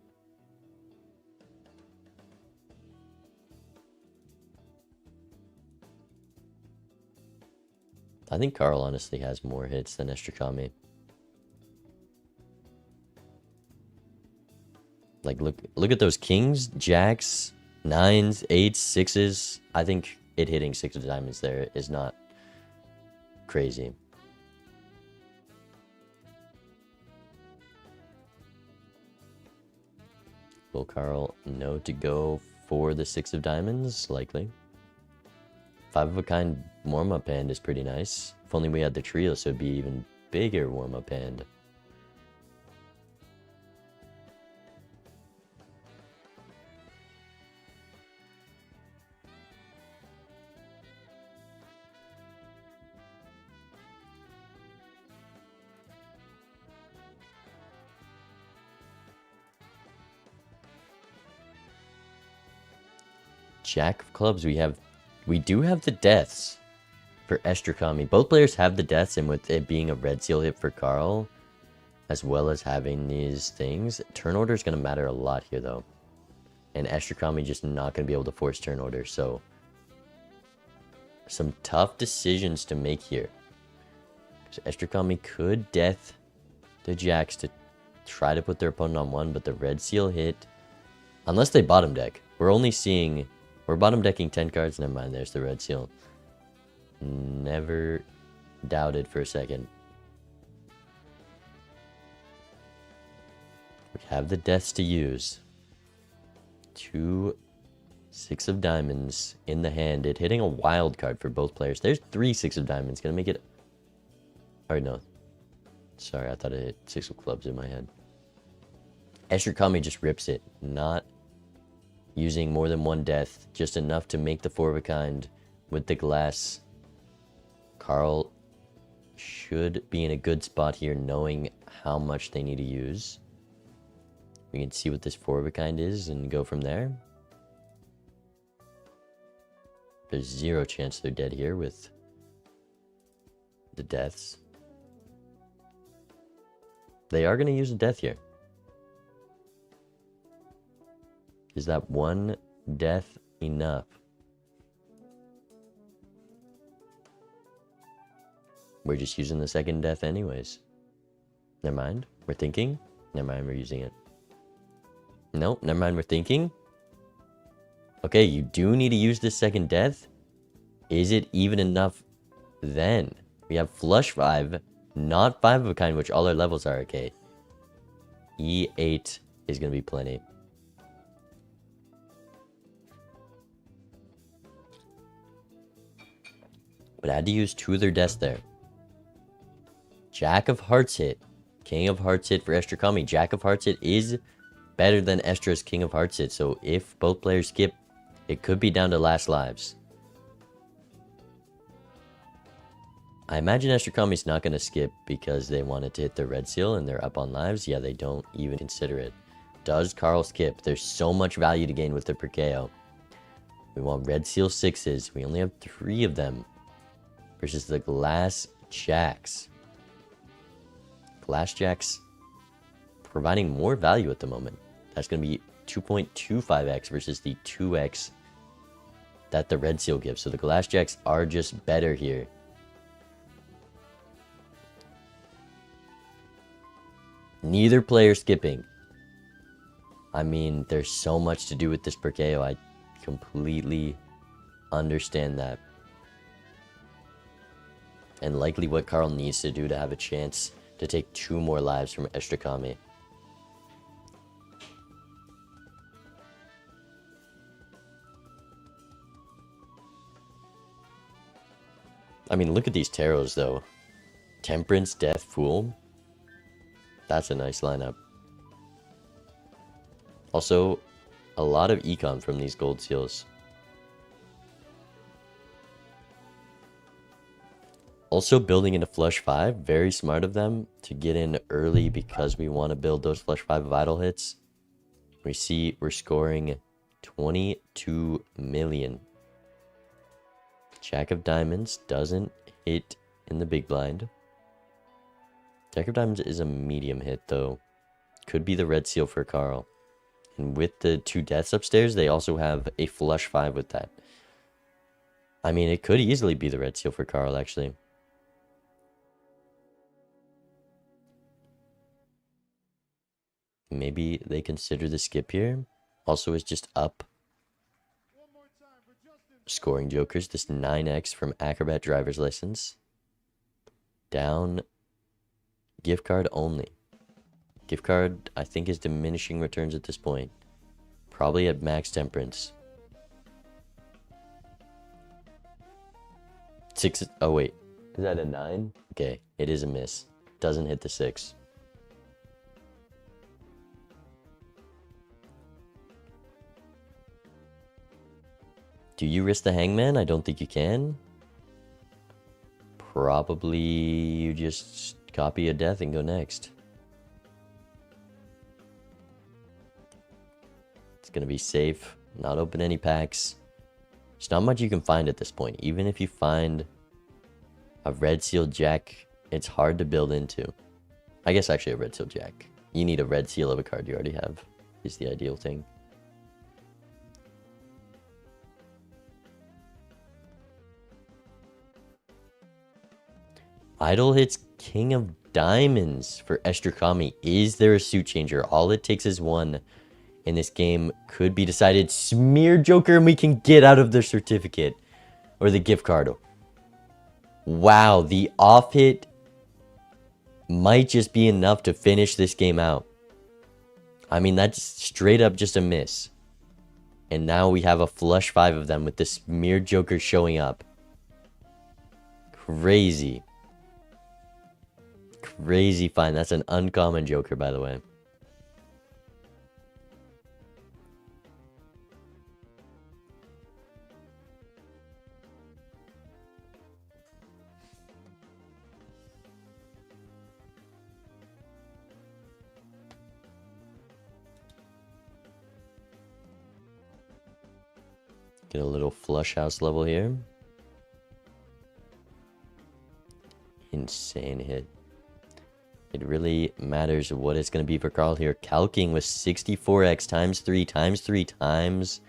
I think Kaarrll honestly has more hits than Estrakami. Like, look at those kings, jacks, 9s, 8s, 6s. I think it hitting 6 of diamonds there is not crazy. Will Kaarrll know to go for the 6 of diamonds? Likely. 5 of a kind warm-up hand is pretty nice. If only we had the trio, so it'd be even bigger warm-up hand. Jack of clubs, we do have the deaths for Estrakami. Both players have the deaths, and with it being a red seal hit for Kaarrll, as well as having these things, turn order is going to matter a lot here, though. And Estrakami just not going to be able to force turn order, so some tough decisions to make here. So Estrakami could death the jacks to try to put their opponent on 1, but the red seal hit, unless they bottom deck. We're bottom decking 10 cards. Never mind, there's the red seal. Never doubted for a second. We have the deaths to use. 2 6 of diamonds in the hand. It hitting a wild card for both players. There's 3 6 of diamonds. Gonna make it... Or no. Sorry, I thought it hit 6 of clubs in my head. Estrakami just rips it. Not using more than 1 death. Just enough to make the 4 of a kind with the glass. Kaarrll should be in a good spot here, knowing how much they need to use. We can see what this 4 of a kind is and go from there. There's 0 chance they're dead here with the deaths. They are going to use a death here. Is that 1 death enough? We're just using the 2nd death anyways. Never mind. We're thinking. Never mind, we're using it. Nope, never mind, we're thinking. Okay, you do need to use this 2nd death. Is it even enough then? We have flush 5, not 5 of a kind, which all our levels are, okay. E8 is going to be plenty. But I had to use 2 of their deaths there. Jack of Hearts hit. King of Hearts hit for Estrakami. Jack of Hearts hit is better than Estra's King of Hearts hit. So if both players skip, it could be down to last lives. I imagine Estrakami's not going to skip because they wanted to hit their red seal and they're up on lives. Yeah, they don't even consider it. Does Kaarrll skip? There's so much value to gain with the Perkeo. We want red seal 6s. We only have 3 of them. Versus the glass jacks. Glass jacks providing more value at the moment. That's going to be 2.25x versus the 2x that the red seal gives. So the glass jacks are just better here. Neither player skipping. I mean, there's so much to do with this Perkeo. I completely understand that. And likely what Kaarrll needs to do to have a chance to take 2 more lives from Estrakami. I mean, look at these tarots, though. Temperance, Death, Fool. That's a nice lineup. Also, a lot of econ from these gold seals. Also, building in a flush 5. Very smart of them to get in early because we want to build those flush 5 vital hits. We see we're scoring 22 million. Jack of Diamonds doesn't hit in the big blind. Jack of Diamonds is a medium hit, though. Could be the red seal for Kaarrll. And with the 2 deaths upstairs, they also have a flush 5 with that. I mean, it could easily be the red seal for Kaarrll, actually. Maybe they consider the skip here. Also, is just up. Scoring jokers, this 9x from Acrobat Driver's License. Down. Gift card only. Gift card, I think, is diminishing returns at this point. Probably at max temperance. 6. Oh, wait. Is that a 9? Okay, it is a miss. Doesn't hit the 6. Do you risk the hangman? I don't think you can. Probably you just copy a death and go next. It's going to be safe. Not open any packs. There's not much you can find at this point. Even if you find a red seal jack, it's hard to build into. I guess actually a red seal jack. You need a red seal of a card you already have. Is the ideal thing. Idle hits King of Diamonds for Estrakami. Is there a suit changer? All it takes is 1. And this game could be decided. Smear Joker and we can get out of the certificate. Or the gift card. Wow, the off hit might just be enough to finish this game out. I mean, that's straight up just a miss. And now we have a flush 5 of them with the Smear Joker showing up. Crazy. Crazy fine. That's an uncommon Joker, by the way. Get a little flush house level here. Insane hit. It really matters what it's going to be for Kaarrll here. Calking with 64x times 3 times 3 times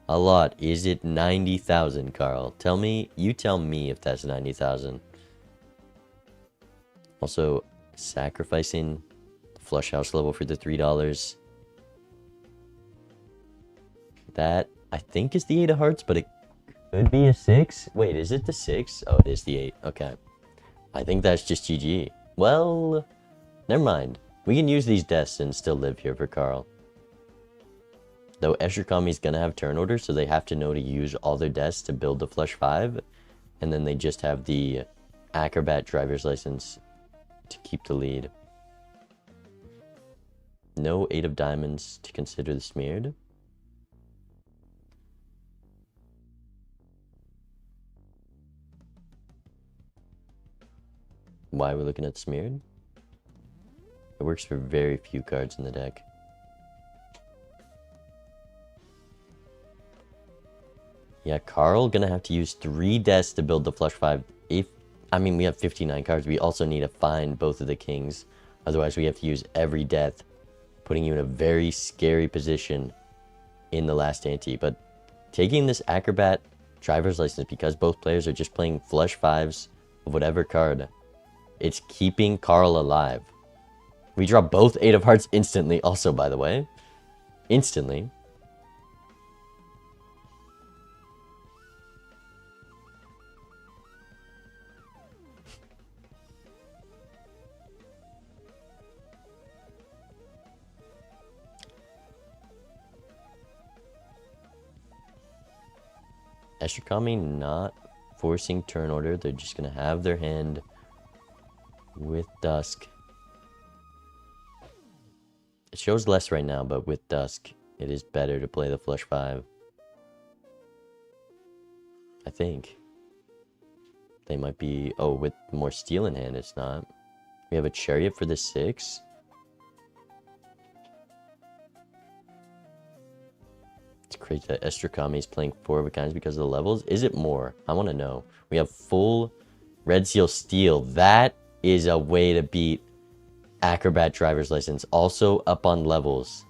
a lot. Is it 90,000, Kaarrll? Tell me, you tell me if that's 90,000. Also, sacrificing flush house level for the $3. That, I think, is the 8 of hearts, but it could be a 6. Wait, is it the 6? Oh, it is the 8. Okay. I think that's just GG. Well, never mind. We can use these deaths and still live here for Kaarrll. Though Estrakami's going to have turn order, so they have to know to use all their deaths to build the flush 5. And then they just have the Acrobat Driver's License to keep the lead. No 8 of Diamonds to consider the smeared. Why are we looking at smeared? It works for very few cards in the deck. Yeah, Kaarrl gonna have to use 3 deaths to build the flush 5. I mean, we have 59 cards. We also need to find both of the kings. Otherwise, we have to use every death, putting you in a very scary position in the last ante. But taking this Acrobat driver's license, because both players are just playing flush 5s of whatever card, it's keeping Kaarrl alive. We draw both 8 of hearts instantly, also, by the way. Instantly. Estrakami not forcing turn order. They're just going to have their hand with Dusk. It shows less right now, but with Dusk, it is better to play the flush 5. I think. They might be... Oh, with more steel in hand, it's not. We have a Chariot for the 6. It's crazy that Estrakami is playing 4 of a kinds because of the levels. Is it more? I want to know. We have full Red Seal Steel. That is a way to beat Acrobat driver's license. Also up on levels.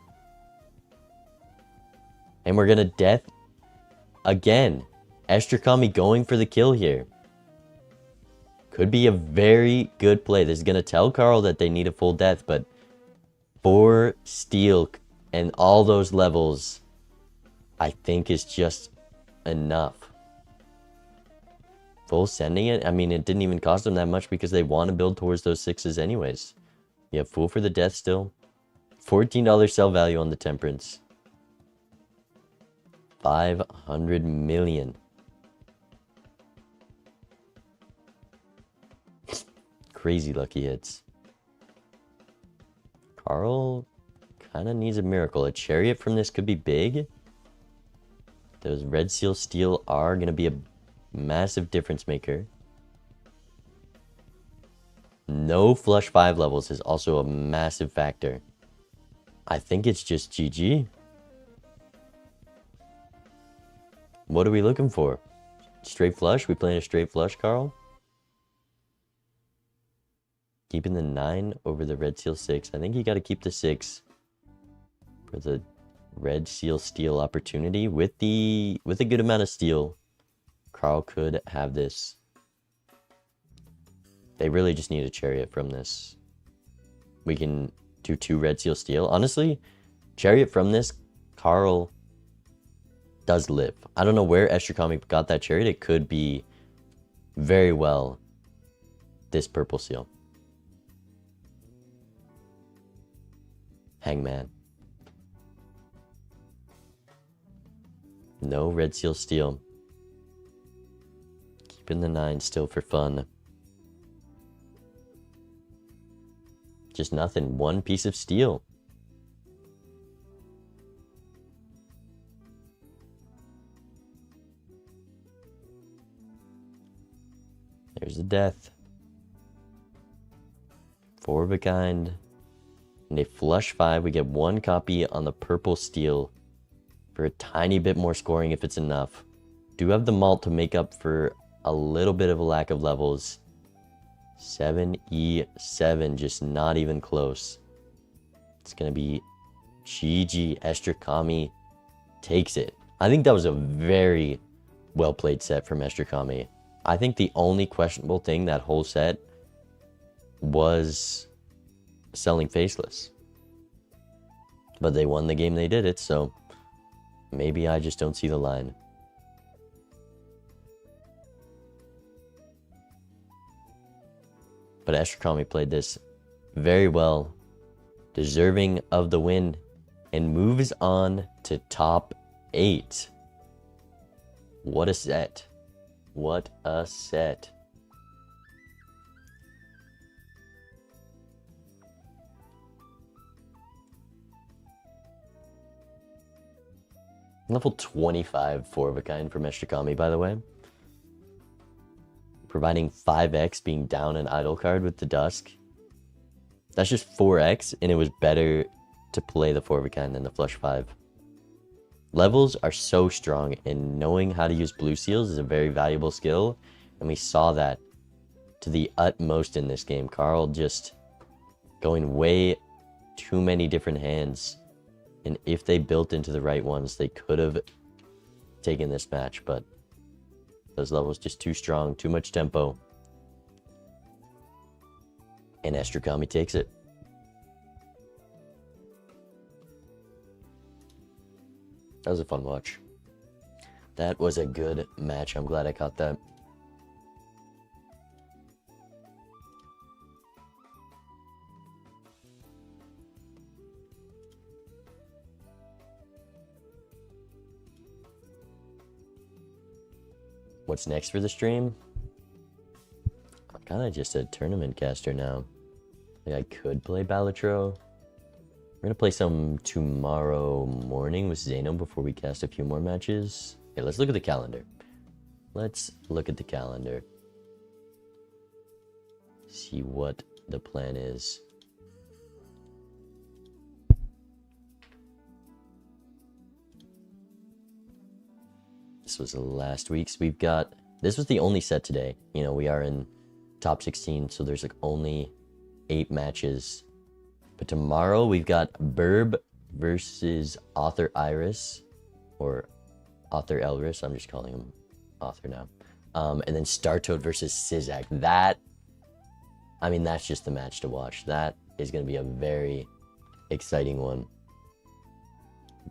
And we're going to death again. Estrakami going for the kill here. Could be a very good play. This is going to tell Kaarrl that they need a full death, but 4 steel and all those levels, I think, is just enough. Full sending it? I mean, it didn't even cost them that much because they want to build towards those 6s anyways. You have full for the death still. $14 sell value on the Temperance. 500 million. Crazy lucky hits. Kaarrl kind of needs a miracle. A Chariot from this could be big. Those Red Seal Steel are going to be a massive difference maker. No flush 5 levels is also a massive factor. I think it's just GG. What are we looking for? Straight flush? We playing a straight flush, Kaarrl? Keeping the 9 over the Red Seal 6. I think you got to keep the 6 for the Red Seal Steel opportunity. With a good amount of steel, Kaarrl could have this. They really just need a Chariot from this. We can do 2 Red Seal Steel. Honestly, Chariot from this, Kaarrl does live. I don't know where Estrakami got that Chariot. It could be very well this purple seal. Hangman. No Red Seal Steel. Keeping the 9 still for fun. Just nothing. 1 piece of steel. There's a death. 4 of a kind. And a flush 5. We get 1 copy on the purple steel for a tiny bit more scoring if it's enough. Do have the malt to make up for a little bit of a lack of levels. 7E7, just not even close. It's going to be GG. Estrakami takes it. I think that was a very well played set from Estrakami. I think the only questionable thing that whole set was selling Faceless. But they won the game, they did it, so maybe I just don't see the line. But Estrakami played this very well, deserving of the win, and moves on to top 8. What a set. What a set. Level 25 4 of a kind from Estrakami, by the way. Providing 5x being down an idle card with the Dusk. That's just 4x, and it was better to play the 4 of a kind than the flush 5. Levels are so strong, and knowing how to use blue seals is a very valuable skill, and we saw that to the utmost in this game. Kaarrl just going way too many different hands, and if they built into the right ones, they could have taken this match, but those levels just too strong, too much tempo, and Estrakami takes it. That was a fun watch. That was a good match. I'm glad I caught that. What's next for the stream? I'm kind of just a tournament caster now. Like, I could play Balatro. We're going to play some tomorrow morning with Zeno before we cast a few more matches. Okay, let's look at the calendar. Let's look at the calendar. See what the plan is. This was last week's. We've got... This was the only set today. You know, we are in top 16, so there's like only 8 matches. But tomorrow we've got Burb versus Author Iris, or Author Elris. I'm just calling him Author now. And then Startoad versus Sizak. That, I mean, that's just the match to watch. That is going to be a very exciting one.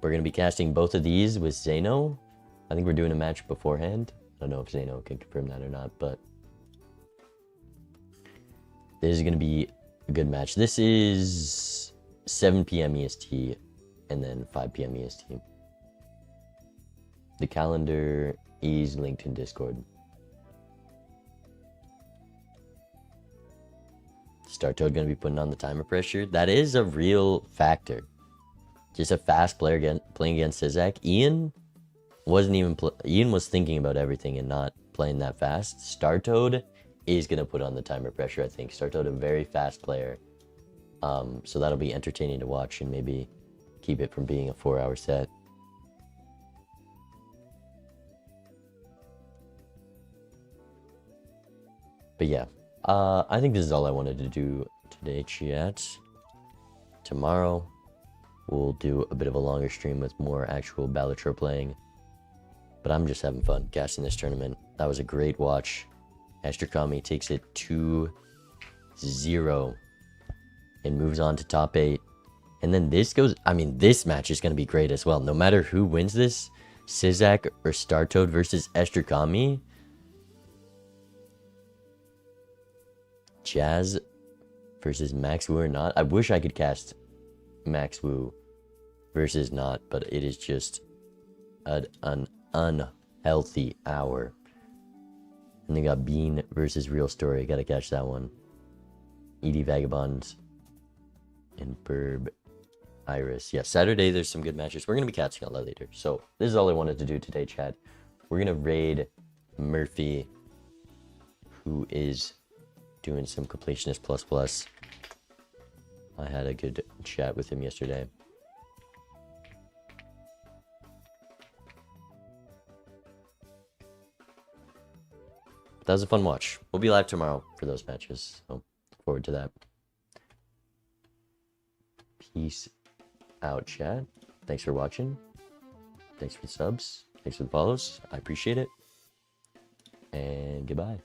We're going to be casting both of these with Zeno. I think we're doing a match beforehand. I don't know if Zeno can confirm that or not, but this is going to be a good match. This is 7 p.m. EST and then 5 p.m. EST. The calendar is linked in Discord. Startoad going to be putting on the timer pressure. That is a real factor. Just a fast player playing against Sizak. Ian wasn't even... Ian was thinking about everything and not playing that fast. Startoad is going to put on the timer pressure, I think. Startoad, a very fast player. So that'll be entertaining to watch and maybe keep it from being a 4-hour set. But yeah, I think this is all I wanted to do today, chat. Tomorrow, we'll do a bit of a longer stream with more actual Balatro playing. But I'm just having fun casting this tournament. That was a great watch. Estrakami takes it 2-0 and moves on to top 8. And then this goes... I mean, this match is going to be great as well. No matter who wins this, Sizak or Startoad versus Estrakami, Jazz versus Max Wu or not. I wish I could cast Max Wu versus not, but it is just an unhealthy hour. And they got Bean versus Real Story. Gotta catch that one. ED Vagabond and Burb Iris. Yeah, Saturday there's some good matches. We're gonna be catching a lot later. So this is all I wanted to do today, Chad. We're gonna raid Murphy, who is doing some completionist plus. I had a good chat with him yesterday. That was a fun watch. We'll be live tomorrow for those matches, so look forward to that. Peace out, chat. Thanks for watching. Thanks for the subs. Thanks for the follows. I appreciate it. And goodbye.